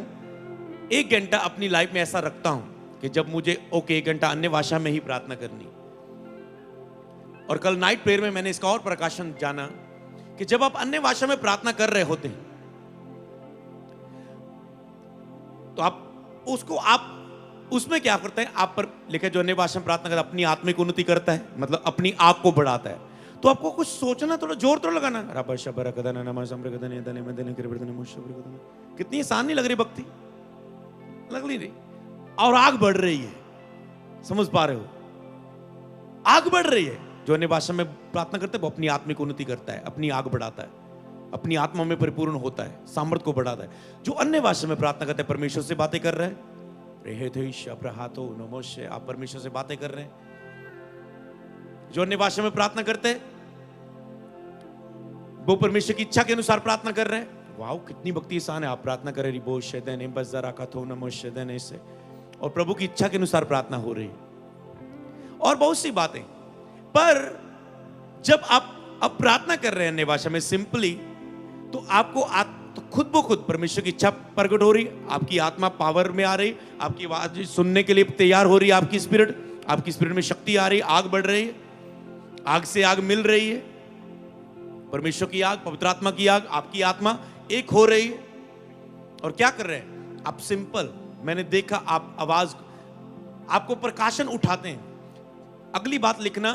1 घंटा अपनी लाइफ में ऐसा रखता हूं कि जब मुझे 1 घंटा अन्य भाषा में ही प्रार्थना करनी। और कल नाइट प्रेयर में मैंने इसका और प्रकाशन जाना कि जब आप अन्य भाषा में प्रार्थना कर रहे होते हैं, तो आप उसमें क्या करते हैं? आप पर लिखे जो अन्य भाषा में प्रार्थना करता है, अपनी आत्मिक उन्नति करता है, मतलब अपनी आग को बढ़ाता है। तो आपको कुछ सोचना, थोड़ा जोर तो लगाना। कितनी आसान नहीं लग रही भक्ति? लग नहीं रही। और आग बढ़ रही है। समझ पा रहे हो? आग बढ़ रही है। जो अन्य भाषा में प्रार्थना करता है वो अपनी आत्मिक उन्नति करता है, अपनी आग बढ़ाता है, अपनी आत्मा में परिपूर्ण होता है, सामर्थ्य को बढ़ाता है। जो अन्य भाषा में प्रार्थना करते हैं, परमेश्वर से बातें कर रहे हैं। आप परमेश्वर से बातें कर रहे हैं। जो अन्य भाषा में प्रार्थना करते हैं, वो परमेश्वर की इच्छा के अनुसार प्रार्थना कर रहे हैं। वाह, कितनी भक्ति आसान है। आप प्रार्थना करें से, और प्रभु की इच्छा के अनुसार प्रार्थना हो रही है। और बहुत सी बातें। पर जब आप अब प्रार्थना कर रहे हैं अन्य भाषा में सिंपली, तो आपको तो खुद ब खुद परमेश्वर की इच्छा प्रकट हो रही, आपकी आत्मा पावर में आ रही, आपकी आवाज सुनने के लिए तैयार हो रही है। आपकी स्पिरिट में शक्ति आ रही, आग बढ़ रही है, आग से आग मिल रही है। परमेश्वर की आग, पवित्र आत्मा की आग, आपकी आत्मा एक हो रही है। और क्या कर रहे हैं आप? सिंपल, मैंने देखा आप आवाज, आपको प्रकाशन उठाते हैं। अगली बात लिखना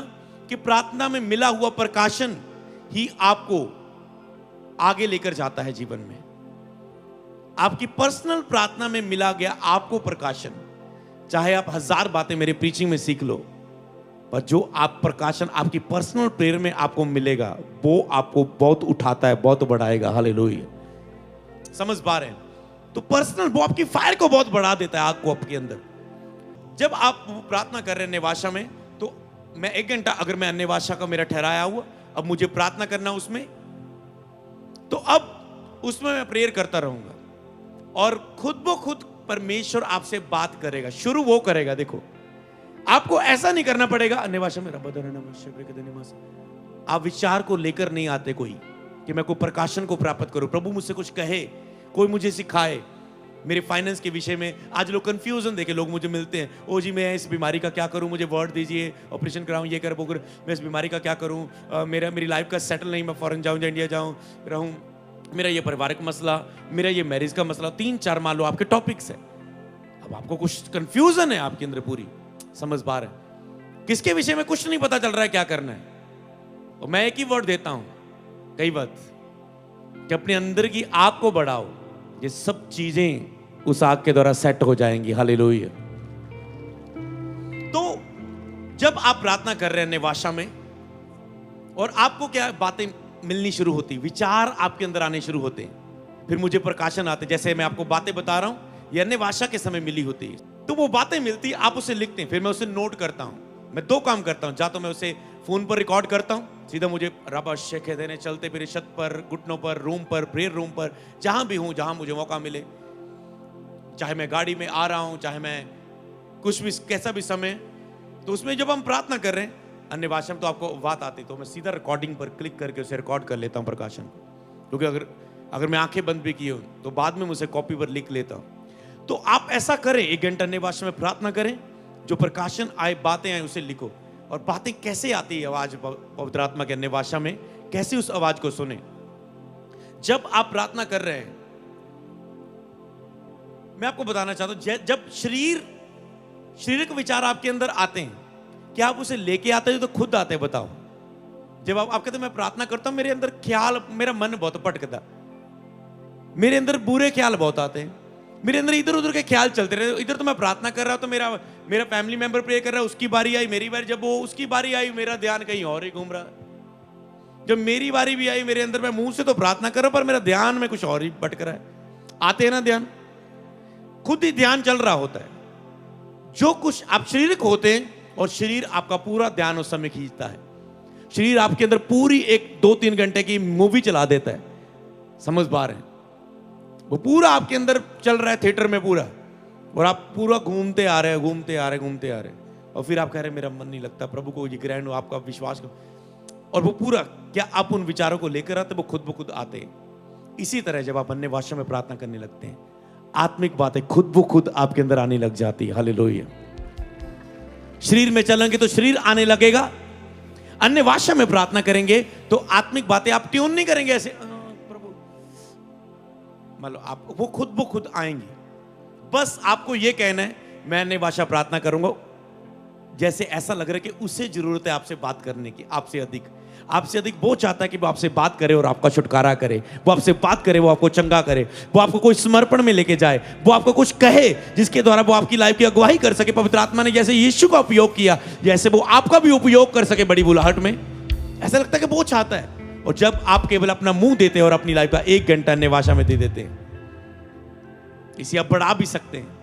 कि प्रार्थना में मिला हुआ प्रकाशन ही आपको आगे लेकर जाता है जीवन में। आपकी पर्सनल प्रार्थना में मिला गया आपको प्रकाशन, चाहे आप 1000 बातें मेरे प्रीचिंग में सीख लो, पर जो आप प्रकाशन आपकी पर्सनल प्रेयर में आपको मिलेगा, वो आपको बहुत उठाता है, बहुत बढ़ाएगा। हालेलुया। समझ पा रहे हैं? तो पर्सनल वो आपकी फायर को बहुत बढ़ा देता है, आग को आपके अंदर। जब आप प्रार्थना कर रहे हैं अन्य भाषा में, तो मैं 1 घंटा, अगर मैं अन्य भाषा का मेरा ठहराया हुआ, अब मुझे प्रार्थना करना उसमें, तो अब उसमें मैं प्रेयर करता रहूंगा। और खुद ब खुद परमेश्वर आपसे बात करेगा। शुरू वो करेगा। देखो, आपको ऐसा नहीं करना पड़ेगा अन्य भाषा में। आप विचार को लेकर नहीं आते कोई कि मैं कोई प्रकाशन को प्राप्त करूं, प्रभु मुझसे कुछ कहे, कोई मुझे सिखाए मेरे फाइनेंस के विषय में। आज लोग कंफ्यूजन देखे, लोग मुझे मिलते हैं, ओ जी मैं इस बीमारी का क्या करूं, मुझे वर्ड दीजिए, ऑपरेशन कराऊं, ये कर वो कर, मैं इस बीमारी का क्या करूं, मेरी लाइफ का सेटल नहीं, मैं फॉरेन जाऊं, इंडिया जाऊं, रहूं, मेरा ये पारिवारिक मसला, मेरा ये मैरिज का मसला, 3-4 मान लो आपके टॉपिक्स है। अब आपको कुछ कंफ्यूजन है आपके अंदर पूरी। समझ पा रहे? किसके विषय में कुछ नहीं पता चल रहा है क्या करना है। और मैं एक ही वर्ड देता हूं कई बार कि अपने अंदर की आग को बढ़ाओ, ये सब चीजें उस आग के द्वारा सेट हो जाएंगी। हालेलुया। तो जब आप प्रार्थना कर रहे हैं अन्य भाषा में, और आपको क्या बातें मिलनी शुरू होती, विचार आपके अंदर आने शुरू होते हैं, फिर मुझे प्रकाशन आते, जैसे मैं आपको बातें बता रहा हूं, ये अन्य भाषा के समय मिली होती है। तो वो बातें मिलती, आप उसे लिखते हैं, फिर मैं उसे नोट करता हूं। मैं 2 काम करता हूं, या तो मैं उसे फोन पर रिकॉर्ड करता हूँ, सीधा मुझे रब शेखे देने चलते फिर छत पर, घुटनों पर, रूम पर, प्रेयर रूम पर, जहां भी हूं, जहां मुझे मौका मिले, चाहे मैं गाड़ी में आ रहा हूं, चाहे मैं कुछ भी कैसा भी समय, तो उसमें जब हम प्रार्थना कर रहे हैं अन्य भाषा में तो आपको बात आती, तो मैं सीधा रिकॉर्डिंग पर क्लिक करके उसे रिकॉर्ड कर लेता हूं प्रकाशन को, क्योंकि अगर मैं आंखें बंद भी किए हूं तो बाद में मुझे कॉपी पर लिख लेता हूं। तो आप ऐसा करें, 1 घंटा अन्य भाषा में प्रार्थना करें, जो प्रकाशन आए, बातें आए, उसे लिखो। और बातें कैसे आती है आवाज पवित्र आत्मा के अन्य भाषा में, कैसे उस आवाज को सुने। जब आप प्रार्थना कर रहे हैं, मैं आपको बताना चाहता हूं, जब शारीरिक विचार आपके अंदर आते हैं, क्या आप उसे लेके आते हैं तो खुद आते हैं? बताओ। जब आप कहते मैं प्रार्थना करता हूं, मेरे अंदर ख्याल, मेरा मन बहुत भटकता, मेरे अंदर बुरे ख्याल बहुत आते हैं, मेरे अंदर इधर उधर के ख्याल चलते रहे। इधर तो मैं प्रार्थना कर रहा हूं तो मेरा फैमिली मेंबर प्रे कर रहा है, उसकी बारी आई, मेरी बारी, जब वो उसकी बारी आई, मेरा ध्यान कहीं और ही घूम रहा है। जब मेरी बारी भी आई, मेरे अंदर, मैं मुंह से तो प्रार्थना कर रहा हूं पर मेरा ध्यान में कुछ और ही भटक रहा है। आते हैं ना ध्यान, खुद ही ध्यान चल रहा होता है। जो कुछ आप शारीरिक होते हैं और शरीर आपका पूरा ध्यान उस समय खींचता है। शरीर आपके अंदर पूरी 1-2-3 घंटे की मूवी चला देता है, समझ पा रहे हैं? वो पूरा आपके अंदर चल रहा है थिएटर में पूरा, और आप पूरा घूमते आ रहे हैं, और फिर आप कह रहे हैं मेरा मन नहीं लगता, प्रभु को ग्रहण हो, आपका विश्वास को, और वो पूरा, क्या आप उन विचारों को लेकर आते, वो खुद ब खुद आते हैं। इसी तरह जब आप अन्य भाषा में प्रार्थना करने लगते हैं, आत्मिक बातें खुद ब खुद आपके अंदर आने लग जाती है। हालेलुया। शरीर में चलेंगे तो शरीर आने लगेगा, अन्य भाषा में प्रार्थना करेंगे तो आत्मिक बातें आप ट्यून नहीं करेंगे ऐसे प्रभु, मतलब आप वो खुद ब खुद आएंगे। बस आपको ये कहना है, मैं अन्य भाषा प्रार्थना करूंगा, जैसे ऐसा लग रहा है कि उसे जरूरत है आपसे बात करने की, आपसे अधिक वो चाहता है कि वो आपसे बात करे और आपका छुटकारा करे, वो आपसे बात करे, वो आपको चंगा करे, वो आपको कोई समर्पण में लेके जाए, वो आपको कुछ कहे जिसके द्वारा वो आपकी लाइफ की अगुवाई कर सके। पवित्र आत्मा ने जैसे यीशु का उपयोग किया, जैसे वो आपका भी उपयोग कर सके बड़ी बुलाहट में, ऐसा लगता है कि वो चाहता है। और जब आप केवल अपना मुंह देते हैं और अपनी लाइफ का 1 घंटा अन्य भाषा में दे देते हैं, इसे आप बढ़ा भी सकते हैं।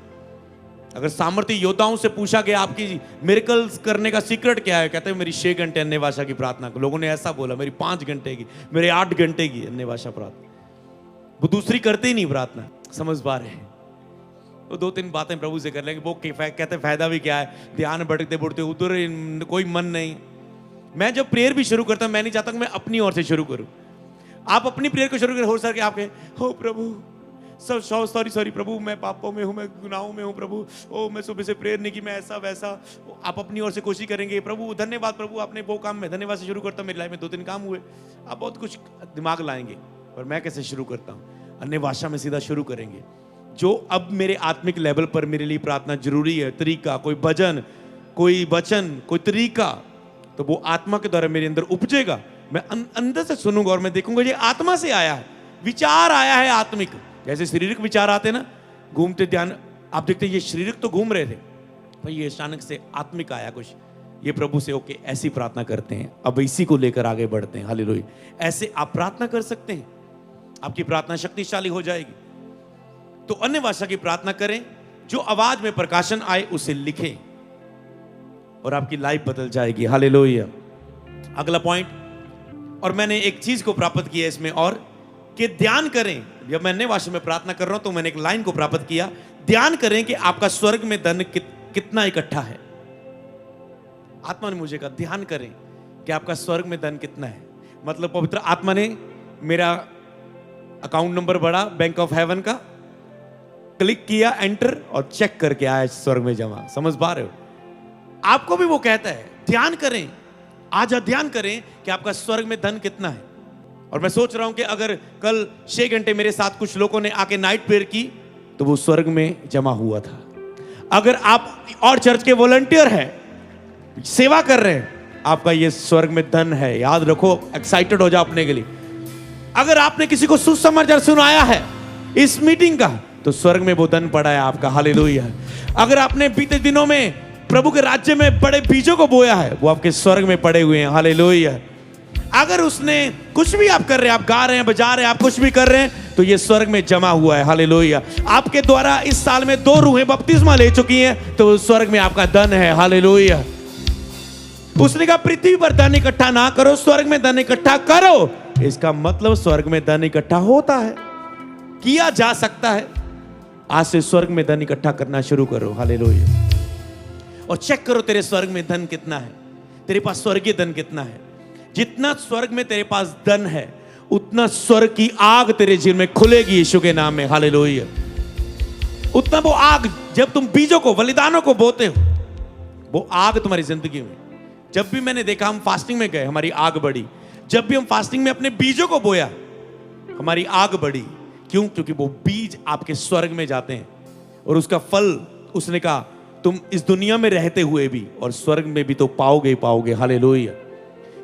अगर सामर्थ्य योद्धाओं से पूछा गया आपकी मिरेकल्स करने का सीक्रेट क्या है, कहते हैं मेरी 6 घंटे अन्य भाषा की प्रार्थना। लोगों ने ऐसा बोला, मेरी 5 घंटे की, मेरे 8 घंटे की अन्य भाषा प्रार्थना। वो दूसरी करते ही नहीं प्रार्थना, समझ पा रहे हैं? वो 2-3 बातें प्रभु से कर लेंगे, वो कहते फायदा भी क्या है, ध्यान भटकते बुढ़ते उधर कोई मन नहीं। मैं जब प्रेयर भी शुरू करता हूं, मैं नहीं चाहता कि मैं अपनी ओर से शुरू करूं। आप अपनी प्रेयर को शुरू करें, हो सके आप कहें, हो प्रभु सब सॉरी प्रभु, मैं पापों में हूँ, मैं गुनाहों में हूँ प्रभु, ओ मैं सुबह से प्रेयर नहीं की, मैं ऐसा वैसा। आप अपनी ओर से कोशिश करेंगे, प्रभु धन्यवाद प्रभु, आपने वो काम में धन्यवाद से शुरू करता हूँ, मेरी लाइफ में 2-3 काम हुए। आप बहुत कुछ दिमाग लाएंगे, पर मैं कैसे शुरू करता हूँ? अन्य भाषा में सीधा शुरू करेंगे। जो अब मेरे आत्मिक लेवल पर मेरे लिए प्रार्थना जरूरी है, तरीका, कोई भजन, कोई वचन, कोई तरीका, तो वो आत्मा के द्वारा मेरे अंदर उपजेगा। मैं अंदर से सुनूंगा और मैं देखूंगा ये आत्मा से आया है, विचार आया है आत्मिक। जैसे शारीरिक विचार आते ना, घूमते ध्यान, आप देखते ये शारीरिक तो घूम रहे थे, पर ये अचानक से आत्मिक आया कुछ, ये प्रभु से ओके ऐसी प्रार्थना करते हैं, अब इसी को लेकर आगे बढ़ते हैं। हालेलुया। ऐसे आप प्रार्थना कर सकते हैं, आपकी प्रार्थना शक्तिशाली हो जाएगी। तो अन्य भाषा की प्रार्थना करें, जो आवाज में प्रकाशन आए उसे लिखें और आपकी लाइफ बदल जाएगी। हालेलुया। अगला पॉइंट, और मैंने एक चीज को प्राप्त किया इसमें, और कि ध्यान करें। जब मैं अन्य भाषा में प्रार्थना कर रहा हूं तो मैंने एक लाइन को प्राप्त किया, ध्यान करें कि आपका स्वर्ग में धन कितना इकट्ठा है। आत्मा ने मुझे कहा ध्यान करें कि आपका स्वर्ग में धन कितना है। मतलब पवित्र आत्मा ने मेरा अकाउंट नंबर बढ़ा बैंक ऑफ हेवन का, क्लिक किया एंटर और चेक करके आया स्वर्ग में जमा। समझ पा रहे हो? आपको भी वो कहता है ध्यान करें, आज ध्यान करें कि आपका स्वर्ग में धन कितना है। और मैं सोच रहा हूं कि अगर कल 6 घंटे मेरे साथ कुछ लोगों ने आके नाइट प्रेयर की तो वो स्वर्ग में जमा हुआ था। अगर आप और चर्च के वॉलंटियर हैं, सेवा कर रहे हैं, आपका ये स्वर्ग में धन है। याद रखो, एक्साइटेड हो जाओ अपने के लिए। अगर आपने किसी को सुसमाचार सुनाया है इस मीटिंग का, तो स्वर्ग में वो धन पड़ा है आपका। हालेलुया। अगर आपने बीते दिनों में प्रभु के राज्य में बड़े बीजों को बोया है, वो आपके स्वर्ग में पड़े हुए हैं। हालेलुया। अगर उसने कुछ भी आप कर रहे हैं, आप गा रहे हैं, बजा रहे हैं, आप कुछ भी कर रहे हैं, तो ये स्वर्ग में जमा हुआ है। हालेलुया। आपके द्वारा इस साल में 2 रूहें बपतिस्मा ले चुकी हैं, तो स्वर्ग में आपका धन है। हालेलुया। उसने कहा पृथ्वी पर धन इकट्ठा ना करो, स्वर्ग में धन इकट्ठा करो। इसका मतलब स्वर्ग में धन इकट्ठा होता है, किया जा सकता है। आज से स्वर्ग में धन इकट्ठा करना शुरू करो। हालेलुया। और चेक करो तेरे स्वर्ग में धन कितना है, तेरे पास स्वर्गीय धन कितना है। जितना स्वर्ग में तेरे पास धन है, उतना स्वर्ग की आग तेरे जीवन में खुलेगी यीशु के नाम में। हालेलुया। उतना वो आग, जब तुम बीजों को, बलिदानों को बोते हो, वो आग तुम्हारी जिंदगी में, जब भी मैंने देखा, हम फास्टिंग में गए, हमारी आग बढ़ी। जब भी हम फास्टिंग में अपने बीजों को बोया, हमारी आग बढ़ी। क्यों? क्योंकि वो बीज आपके स्वर्ग में जाते हैं और उसका फल, उसने कहा तुम इस दुनिया में रहते हुए भी और स्वर्ग में भी तो पाओगे ही पाओगे। हालेलुया।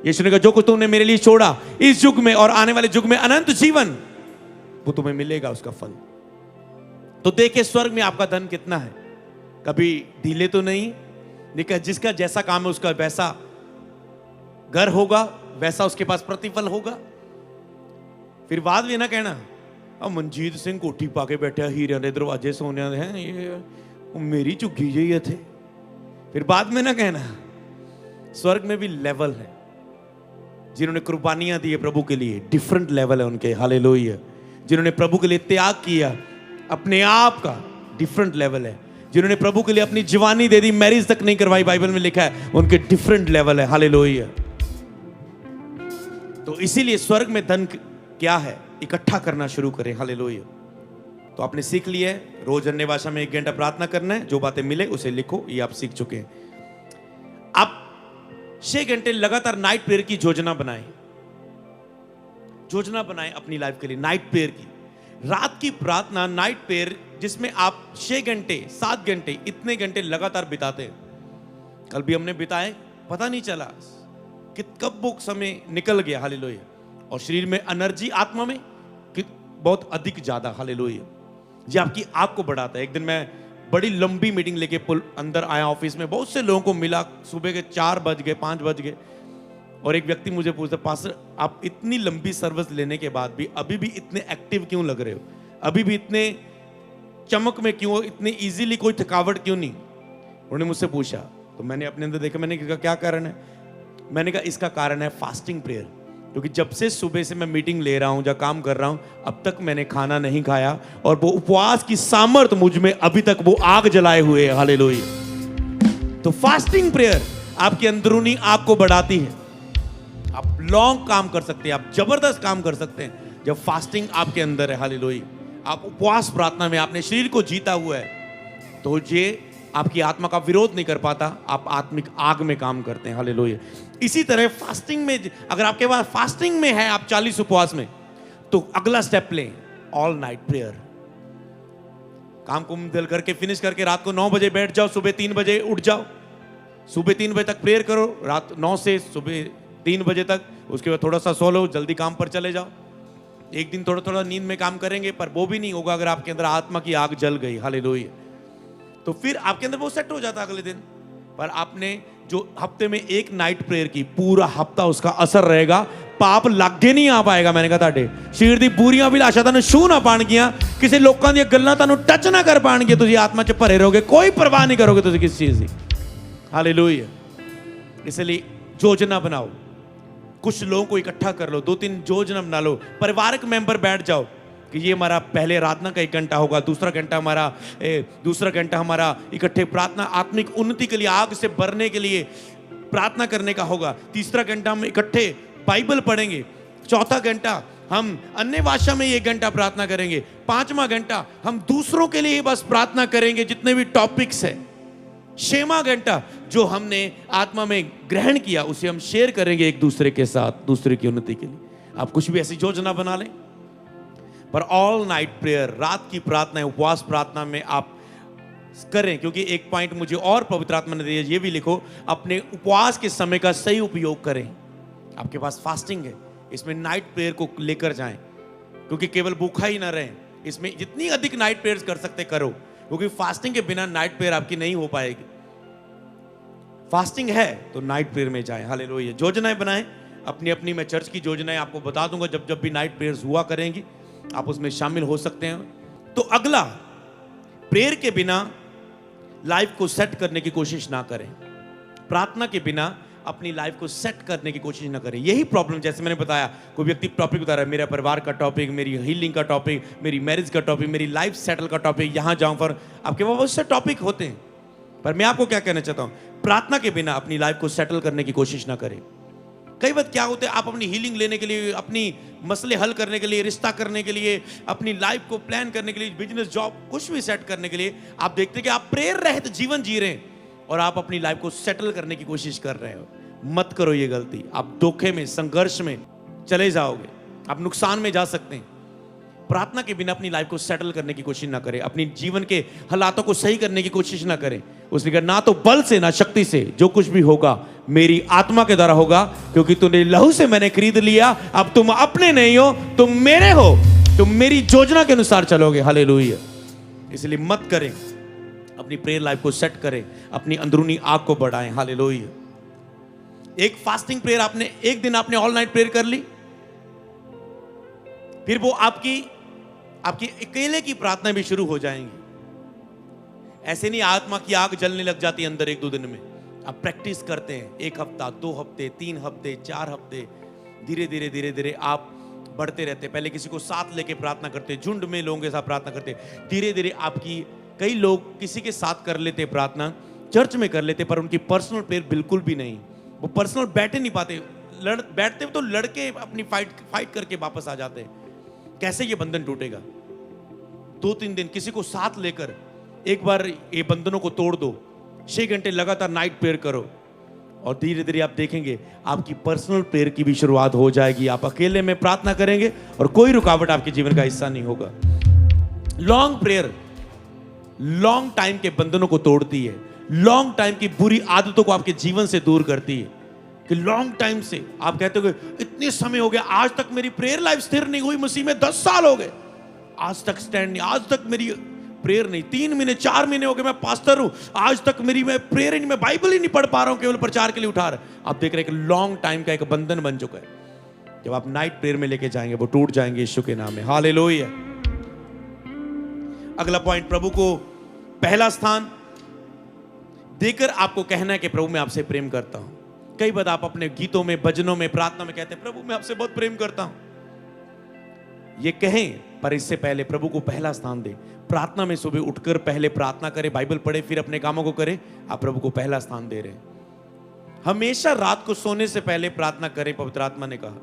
यीशु ने कहा जो कुछ तुमने मेरे लिए छोड़ा इस युग में और आने वाले युग में, अनंत जीवन, वो तुम्हें मिलेगा उसका फल। तो देखे स्वर्ग में आपका धन कितना है। कभी ढीले तो नहीं, लेकिन जिसका जैसा काम है उसका वैसा घर होगा, वैसा उसके पास प्रतिफल होगा। फिर बाद में ना कहना अब मनजीत सिंह कोठी पाके बैठा, हीरे दे दरवाजे सोने हैं, ये मेरी झुग्गी ये थे। फिर बाद में ना कहना, स्वर्ग में भी लेवल है। जिन्होंने कुर्बानियां दी है प्रभु के लिए, डिफरेंट लेवल है उनके। हालेलुया। जिन्होंने प्रभु के लिए त्याग किया अपने आप का, डिफरेंट लेवल है। जिन्होंने प्रभु के लिए अपनी जवानी दे दी, मैरिज तक नहीं करवाई, बाइबल में लिखा है, उनके डिफरेंट लेवल है। हालेलुया। तो इसीलिए स्वर्ग में धन क्या है, इकट्ठा करना शुरू करें। हालेलुया। तो आपने सीख लिया है, रोज अन्य भाषा में 1 घंटा प्रार्थना करना है। जो बातें मिले उसे लिखो, ये आप सीख चुके हैं। आप 6 घंटे लगातार नाइट प्रेयर की योजना बनाएं। योजना बनाएं अपनी लाइफ के लिए नाइट प्रेयर की, रात की प्रार्थना, नाइट प्रेयर, जिसमें आप 6 घंटे 7 घंटे इतने घंटे लगातार बिताते हैं। कल भी हमने बिताए, पता नहीं चला कि कब वो समय निकल गया। हालेलुया। और शरीर में एनर्जी, आत्मा में बहुत अधिक ज्यादा। हालेलुया। जी आपकी आग को बढ़ाता है। एक दिन मैं बड़ी लंबी मीटिंग लेके पुल अंदर आया ऑफिस में, बहुत से लोगों को मिला, सुबह के 4 बज गए, 5 बज गए, और एक व्यक्ति मुझे पूछता, पास्टर आप इतनी लंबी सर्विस लेने के बाद भी अभी भी इतने एक्टिव क्यों लग रहे हो, अभी भी इतने चमक में क्यों हो, इतने इजीली कोई थकावट क्यों नहीं? उन्होंने मुझसे पूछा, तो मैंने अपने अंदर देखा, मैंने कहा क्या कारण है? मैंने कहा इसका कारण है फास्टिंग प्रेयर। क्योंकि जब से सुबह से मैं मीटिंग ले रहा हूं या काम कर रहा हूं, अब तक मैंने खाना नहीं खाया, और वो उपवास की सामर्थ मुझ में अभी तक वो आग जलाए हुए है। हालेलुया। तो फास्टिंग प्रेयर आपकी अंदरूनी आग को बढ़ाती है। आप लॉन्ग काम कर सकते हैं, आप जबरदस्त काम कर सकते हैं जब फास्टिंग आपके अंदर है। हालेलुया। आप उपवास प्रार्थना में आपने शरीर को जीता हुआ है, तो ये आपकी आत्मा का विरोध नहीं कर पाता, आप आत्मिक आग में काम करते हैं। हालेलुया। इसी तरह फास्टिंग में, अगर आपके पास फास्टिंग में है आप 40 उपवास में, तो अगला स्टेप लें, ऑल नाइट प्रेयर। काम को दिल करके फिनिश करके रात को 9 बजे बैठ जाओ, सुबह 3 बजे उठ जाओ, सुबह 3 बजे तक प्रेयर करो, रात 9 से सुबह 3 बजे तक। उसके बाद थोड़ा सा सो लो, जल्दी काम पर चले जाओ। एक दिन थोड़ा थोड़ा नींद में काम करेंगे, पर वो भी नहीं होगा अगर आपके अंदर आत्मा की आग जल गई। हालेलुया। तो फिर आपके अंदर वो सेट हो जाता अगले दिन। पर आपने जो हफ्ते में एक नाइट प्रेयर की, पूरा हफ्ता उसका असर रहेगा, पाप लागे नहीं आ पाएगा। मैंने कहा ताडे शरीर दी बुरियां अभिलाषा तानू छू ना पाणगियां, किसी लोकां दी गल्लां तानू टच ना कर पाणगियां, तुसीं आत्मा च भरे रहोगे, कोई परवाह नहीं करोगे तुसीं किसी चीज दी। हालेलुया। इसलिए योजना बनाओ, कुछ लोगों को इकट्ठा कर लो, 2-3 योजना बना लो, पारिवारिक मेंबर बैठ जाओ कि ये हमारा पहले आराधना का 1 घंटा होगा, दूसरा घंटा हमारा इकट्ठे प्रार्थना, आत्मिक उन्नति के लिए, आग से भरने के लिए प्रार्थना करने का होगा, तीसरा घंटा हम इकट्ठे बाइबल पढ़ेंगे, चौथा घंटा हम अन्य भाषा में 1 घंटा प्रार्थना करेंगे, 5वां घंटा हम दूसरों के लिए बस प्रार्थना करेंगे, जितने भी टॉपिक्स है, 6वां घंटा जो हमने आत्मा में ग्रहण किया उसे हम शेयर करेंगे एक दूसरे के साथ, दूसरे की उन्नति के लिए। आप कुछ भी ऐसी योजना बना लें, पर ऑल नाइट प्रेयर, रात की प्रार्थना, उपवास प्रार्थना में आप करें। क्योंकि एक पॉइंट मुझे और पवित्र आत्मा ने दिया, ये भी लिखो, अपने उपवास के समय का सही उपयोग करें। आपके पास फास्टिंग है, इसमें नाइट प्रेयर को लेकर जाएं, क्योंकि केवल भूखा ही ना रहें, इसमें जितनी अधिक नाइट प्रेयर कर सकते करो, क्योंकि फास्टिंग के बिना नाइट प्रेयर आपकी नहीं हो पाएगी। फास्टिंग है तो नाइट प्रेयर में जाएं। हालेलुया। योजनाएं बनाएं अपनी अपनी, मैं चर्च की योजनाएं आपको बता दूंगा, जब जब भी नाइट प्रेयर्स हुआ करेंगी आप उसमें शामिल हो सकते हैं। तो अगला, प्रेयर के बिना लाइफ को सेट करने की कोशिश ना करें। प्रार्थना के बिना अपनी लाइफ को सेट करने की कोशिश ना करें। यही प्रॉब्लम, जैसे मैंने बताया, कोई व्यक्ति टॉपिक बता रहा है, मेरा परिवार का टॉपिक, मेरी हीलिंग का टॉपिक, मेरी मैरिज का टॉपिक, मेरी लाइफ सेटल का टॉपिक, यहाँ जाऊँ पर आपके पास बहुत से टॉपिक होते हैं। पर मैं आपको क्या कहना चाहता हूँ, प्रार्थना के बिना अपनी लाइफ को सेटल करने की कोशिश ना करें। कई बार क्या होता है, आप अपनी हीलिंग लेने के लिए, अपनी मसले हल करने के लिए, रिश्ता करने के लिए, अपनी लाइफ को प्लान करने के लिए, बिजनेस, जॉब, कुछ भी सेट करने के लिए आप देखते हैं कि आप प्रेयर रहित जीवन जी रहे हैं और आप अपनी लाइफ को सेटल करने की कोशिश कर रहे हो। मत करो ये गलती। आप धोखे में, संघर्ष में चले जाओगे, आप नुकसान में जा सकते हैं। प्रार्थना के बिना अपनी लाइफ को सेटल करने की कोशिश ना करें, अपनी जीवन के हालातों को सही करने की कोशिश ना करें। उसने कहा ना तो बल से ना शक्ति से, जो कुछ भी होगा मेरी आत्मा के द्वारा होगा, क्योंकि तूने लहू से मैंने खरीद लिया। अब तुम अपने नहीं हो, तुम मेरे हो, तुम मेरी योजना के अनुसार चलोगे। हालेलुया। इसलिए मत करें, अपनी प्रेयर लाइफ को सेट करें, अपनी अंदरूनी आग को बढ़ाएं। हालेलुया। एक फास्टिंग प्रेयर आपने, एक दिन आपने ऑल नाइट प्रेयर कर ली, फिर वो आपकी अकेले की प्रार्थना भी शुरू हो जाएंगी। ऐसे नहीं आत्मा की आग जलने लग जाती है अंदर एक दो दिन में। आप प्रैक्टिस करते हैं, 1 हफ्ता, 2 हफ्ते, 3 हफ्ते, 4 हफ्ते, धीरे धीरे आप बढ़ते रहते। पहले किसी को साथ लेके प्रार्थना करते, झुंड में लोगों के साथ प्रार्थना करते, धीरे धीरे आपकी, कई लोग किसी के साथ कर लेते प्रार्थना, चर्च में कर लेते, पर उनकी पर्सनल प्रेयर बिल्कुल भी नहीं। वो पर्सनल बैठे नहीं पाते, बैठते तो लड़के अपनी फाइट करके वापस आ जाते हैं। कैसे ये बंधन टूटेगा? 2-3 दिन किसी को साथ लेकर एक बार ये बंधनों को तोड़ दो। 6 घंटे लगातार नाइट प्रेयर करो और धीरे धीरे आप देखेंगे आपकी पर्सनल प्रेयर की भी शुरुआत हो जाएगी। आप अकेले में प्रार्थना करेंगे और कोई रुकावट आपके जीवन का हिस्सा नहीं होगा। लॉन्ग प्रेयर लॉन्ग टाइम के बंधनों को तोड़ती है, लॉन्ग टाइम की बुरी आदतों को आपके जीवन से दूर करती है। कि लॉन्ग टाइम से आप कहते हो कि इतने समय हो गया, आज तक मेरी प्रेयर लाइफ स्थिर नहीं हुई, मसीह में 10 साल हो गए, आज तक स्टैंड नहीं, आज तक मेरी प्रेयर नहीं, 3 महीने 4 महीने हो गए मैं पास्टर हूं, आज तक मेरी मैं प्रेयर नहीं, मैं बाइबल ही नहीं पढ़ पा रहा हूं, केवल प्रचार के लिए उठा रहा। आप देख रहे हैं कि लॉन्ग टाइम का एक बंधन बन चुका है। जब आप नाइट प्रेयर में लेके जाएंगे वो टूट जाएंगे यीशु के नाम में। हालेलुया। अगला पॉइंट, प्रभु को पहला स्थान देकर आपको कहना है कि प्रभु मैं आपसे प्रेम करता हूं। कई बार आप अपने गीतों में, भजनों में, प्रार्थना में कहते हैं प्रभु मैं आपसे बहुत प्रेम करता हूं। ये कहें, पर इससे पहले प्रभु को पहला स्थान दें। प्रार्थना में सुबह उठकर पहले प्रार्थना करें, बाइबल पढ़े, फिर अपने कामों को करें। आप प्रभु को पहला स्थान दे रहे हैं। हमेशा रात को सोने से पहले प्रार्थना करें, पवित्र आत्मा ने कहा,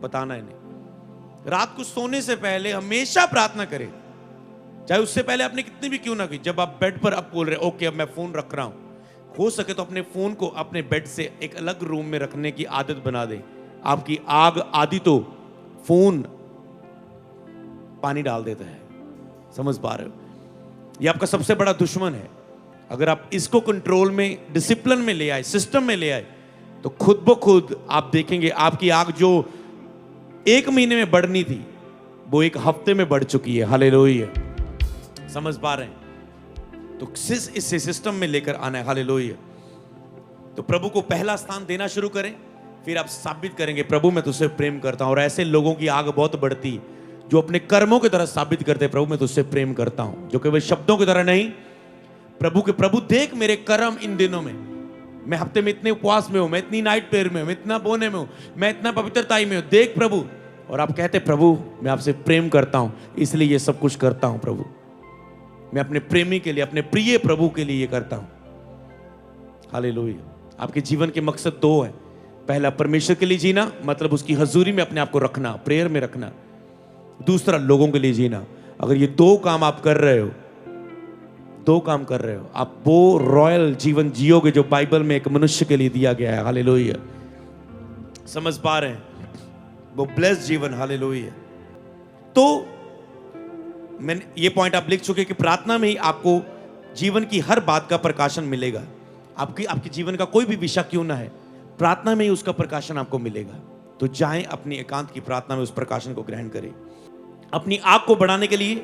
बताना है नहीं। रात को सोने से पहले हमेशा प्रार्थना करें, चाहे उससे पहले आपने कितनी भी क्यों ना की। जब आप बेड पर आप बोल रहे ओके अब मैं फोन रख रहा हूं, हो सके तो अपने फोन को अपने बेड से एक अलग रूम में रखने की आदत बना दें। आपकी आग आदि तो फोन पानी डाल देता है, समझ पा रहे हो? ये आपका सबसे बड़ा दुश्मन है। अगर आप इसको कंट्रोल में, डिसिप्लिन में ले आए, सिस्टम में ले आए, तो खुद ब खुद आप देखेंगे आपकी आग जो 1 महीने में बढ़नी थी वो 1 हफ्ते में बढ़ चुकी है। हालेलुया। समझ पा रहे हैं? तो इसे सिस्टम में लेकर आना है। हालेलुया। तो प्रभु को पहला स्थान देना शुरू करें, फिर आप साबित करेंगे प्रभु मैं तुझसे प्रेम करता हूं। और ऐसे लोगों की आग बहुत बढ़ती है जो अपने कर्मों की तरह साबित करते हैं प्रभु मैं तुझसे प्रेम करता हूं, जो केवल शब्दों की तरह नहीं। प्रभु देख मेरे कर्म इन दिनों में, मैं हफ्ते में इतने उपवास में हूं, मैं इतनी नाइट प्रेयर में हूं, मैं इतना बोने में हूं, मैं इतना पवित्रताई में हूं, देख प्रभु। और आप कहते प्रभु मैं आपसे प्रेम करता हूं, इसलिए ये सब कुछ करता हूं प्रभु, मैं अपने प्रेमी के लिए, अपने प्रिय प्रभु के लिए ये करता हूं। हालेलुया। आपके जीवन के मकसद 2 हैं। पहला परमेश्वर के लिए जीना, मतलब उसकी हजूरी में अपने आप को रखना, प्रेयर में रखना। दूसरा लोगों के लिए जीना। अगर ये 2 काम आप कर रहे हो, 2 काम कर रहे हो, आप वो रॉयल जीवन जियोगे जो बाइबल में एक मनुष्य के लिए दिया गया है। हालेलुया। समझ पा रहे हैं? वो ब्लेस्ड जीवन। हालेलुया। तो मैंने ये पॉइंट आप लिख चुके कि प्रार्थना में ही आपको जीवन की हर बात का प्रकाशन मिलेगा। आपके जीवन का कोई भी विषय क्यों ना है, प्रार्थना में ही उसका प्रकाशन आपको मिलेगा। तो जाएं अपनी एकांत की प्रार्थना में उस प्रकाशन को ग्रहण करें। अपनी आग को बढ़ाने के लिए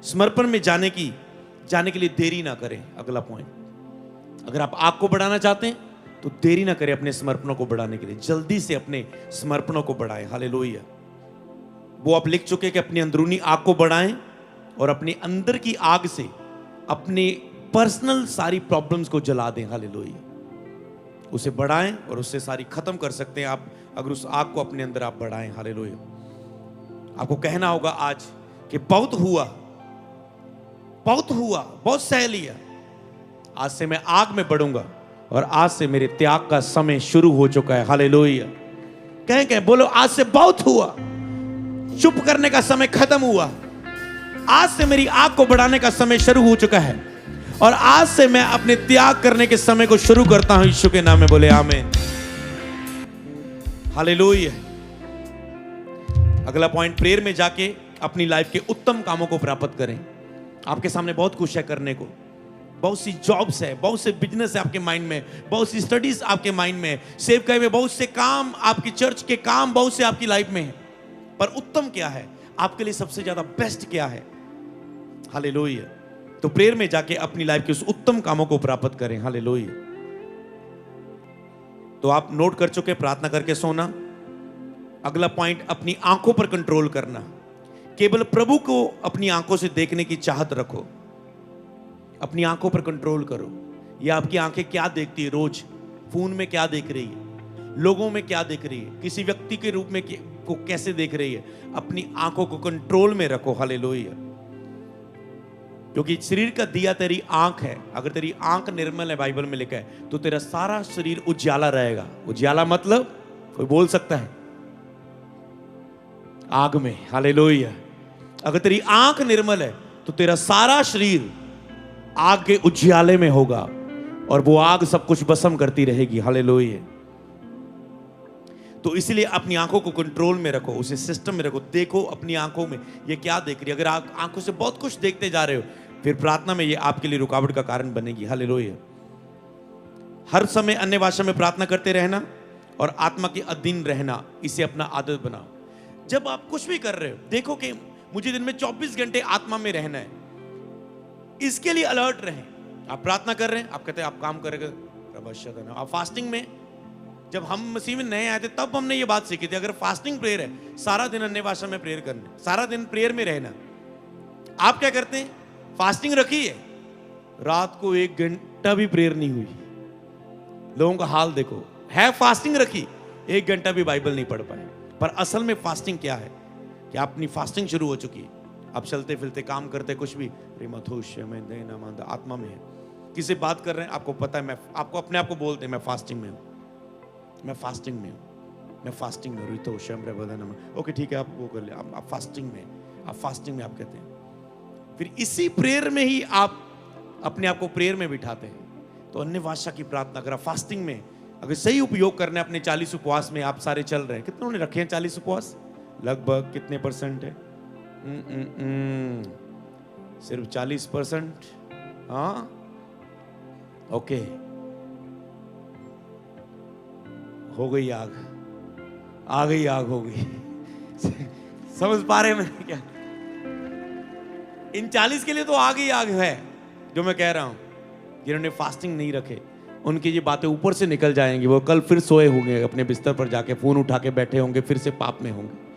समर्पण में जाने के लिए देरी ना करें। अगला पॉइंट, अगर आप आग को बढ़ाना चाहते हैं तो देरी ना करें अपने समर्पणों को बढ़ाने के लिए, जल्दी से अपने समर्पणों को बढ़ाएं। हालेलुया। वो आप लिख चुके कि अपनी अंदरूनी आग को बढ़ाएं और अपने अंदर की आग से अपने पर्सनल सारी प्रॉब्लम्स को जला दें। हालेलुया। उसे बढ़ाएं और उससे सारी खत्म कर सकते हैं आप, अगर उस आग को अपने अंदर आप बढ़ाएं। हालेलुया। आपको कहना होगा आज कि बहुत हुआ, बहुत सह लिया, आज से मैं आग में बढ़ूंगा और आज से मेरे त्याग का समय शुरू हो चुका है। हालेलुया। कहें बोलो, आज से बहुत हुआ, चुप करने का समय खत्म हुआ, आज से मेरी आग को बढ़ाने का समय शुरू हो चुका है और आज से मैं अपने त्याग करने के समय को शुरू करता हूं यीशु के नाम में। बोले आमीन। हालेलुया। अगला पॉइंट, प्रेयर में जाके अपनी लाइफ के उत्तम कामों को प्राप्त करें। आपके सामने बहुत कुछ है करने को, बहुत सी जॉब्स है, बहुत से बिजनेस है आपके माइंड में, बहुत सी स्टडीज आपके माइंड में, सेवकाई में बहुत से काम, आपकी चर्च के काम बहुत से आपकी लाइफ में है, पर उत्तम क्या है आपके लिए, सबसे ज्यादा बेस्ट क्या है? हालेलुया। तो प्रेयर में जाके अपनी लाइफ के उस उत्तम कामों को प्राप्त करें। हालेलुया। तो आप नोट कर चुके, प्रार्थना करके सोना। अगला पॉइंट, अपनी आंखों पर कंट्रोल करना। केवल प्रभु को अपनी आंखों से देखने की चाहत रखो, अपनी आंखों पर कंट्रोल करो। ये आपकी आंखें क्या देखती है, रोज फोन में क्या देख रही है, लोगों में क्या देख रही है, किसी व्यक्ति के रूप में को कैसे देख रही है, अपनी आंखों को कंट्रोल में रखो। हालेलुया। क्योंकि शरीर का दिया तेरी आंख है, अगर तेरी आंख निर्मल है, बाइबल में लिखा है, तो तेरा सारा शरीर उजाला रहेगा। उजाला मतलब, कोई बोल सकता है? आग में। हालेलुया। अगर तेरी आंख निर्मल है तो तेरा सारा शरीर आग के उजियाले में होगा और वो आग सब कुछ भस्म करती रहेगी। हालेलुया। तो इसलिए अपनी आंखों को कंट्रोल में रखो, उसे सिस्टम में रखो। देखो अपनी आंखों में ये क्या देख रही है। अगर आप आंखों से बहुत कुछ देखते जा रहे हो, फिर प्रार्थना में ये आपके लिए रुकावट का कारण बनेगी। हालेलुया। हर समय अन्य भाषा में प्रार्थना करते रहना और आत्मा के अधीन रहना, इसे अपना आदत बनाओ। जब आप कुछ भी कर रहे हो, देखो कि मुझे दिन में 24 घंटे आत्मा में रहना है, इसके लिए अलर्ट रहें। आप प्रार्थना कर रहे हैं, आप कहते हैं आप काम करेंगे, आप फास्टिंग में, जब हम मसीह में नए आए थे तब हमने ये बात सीखी थी, अगर फास्टिंग प्रेयर है, सारा दिन अन्य भाषा में प्रेयर करना, सारा दिन प्रेयर में रहना। आप क्या करते हैं? फास्टिंग रखी है, रात को 1 घंटा भी प्रेयर नहीं हुई। लोगों का हाल देखो, है फास्टिंग रखी, 1 घंटा भी बाइबल नहीं पढ़ पाए। पर असल में फास्टिंग क्या है कि अपनी फास्टिंग शुरू हो चुकी है, आप चलते फिरते काम करते कुछ भी आत्मा में है, किसी बात कर रहे हैं, आपको पता है, मैं आपको अपने आप को बोलते हैं मैं फास्टिंग में हूं, मैं फास्टिंग में हूं, मैं फास्टिंग में हूं। ओके ठीक है, आप वो कर ले, आप फास्टिंग में, आप फास्टिंग में आप कहते हैं। फिर इसी प्रेयर में ही आप अपने आप को प्रेयर में बिठाते हैं। तो अन्य भाषा की प्रार्थना अगर आप फास्टिंग में अगर सही उपयोग करने, अपने 40 उपवास में आप सारे चल रहे हैं, कितनों ने रखे हैं 40 उपवास? लगभग कितने परसेंट है? सिर्फ 40%। हाँ, ओके, हो गई आग, आ गई आग, हो गई। समझ पा रहे हैं क्या? इन 40 के लिए तो आग ही आग है जो मैं कह रहा हूं। जिन्होंने फास्टिंग नहीं रखे, उनकी ये बातें ऊपर से निकल जाएंगी, वो कल फिर सोए होंगे अपने बिस्तर पर जाके, फोन उठा के बैठे होंगे, फिर से पाप में होंगे।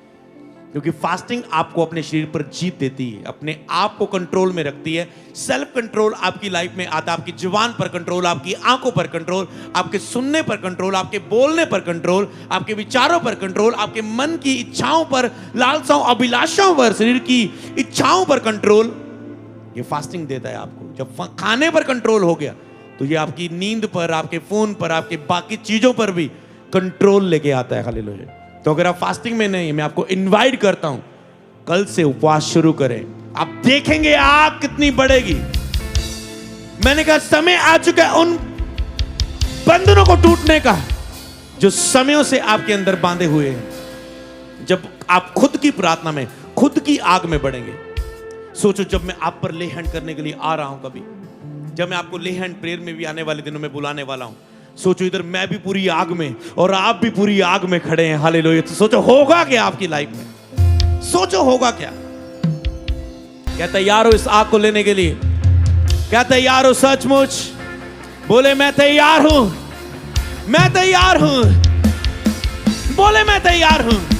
क्योंकि फास्टिंग आपको अपने शरीर पर जीत देती है, अपने आप को कंट्रोल में रखती है। सेल्फ कंट्रोल आपकी लाइफ में आता है, आपकी जुबान पर कंट्रोल, आपकी आंखों पर कंट्रोल, आपके सुनने पर कंट्रोल, आपके बोलने पर कंट्रोल, आपके विचारों पर कंट्रोल, आपके मन की इच्छाओं पर, लालसाओं, अभिलाषाओं पर, शरीर की इच्छाओं पर कंट्रोल ये फास्टिंग देता है आपको। जब खाने पर कंट्रोल हो गया तो ये आपकी नींद पर, आपके फोन पर, आपके बाकी चीजों पर भी कंट्रोल लेके आता है। हालेलुया। तो अगर आप फास्टिंग में नहीं, मैं आपको इनवाइट करता हूं, कल से उपवास शुरू करें। आप देखेंगे आग कितनी बढ़ेगी। मैंने कहा समय आ चुका है उन बंधनों को टूटने का जो समयों से आपके अंदर बांधे हुए हैं। जब आप खुद की प्रार्थना में, खुद की आग में बढ़ेंगे। सोचो, जब मैं आप पर ले हैंड करने के लिए आ रहा हूं, कभी जब मैं आपको ले हैंड प्रेयर में भी आने वाले दिनों में बुलाने वाला हूं, सोचो इधर मैं भी पूरी आग में और आप भी पूरी आग में खड़े हैं। हालेलुया। तो सोचो होगा क्या आपकी लाइफ में, सोचो होगा क्या। क्या तैयार हो इस आग को लेने के लिए? क्या तैयार हो सचमुच? बोले मैं तैयार हूं, मैं तैयार हूं, बोले मैं तैयार हूं।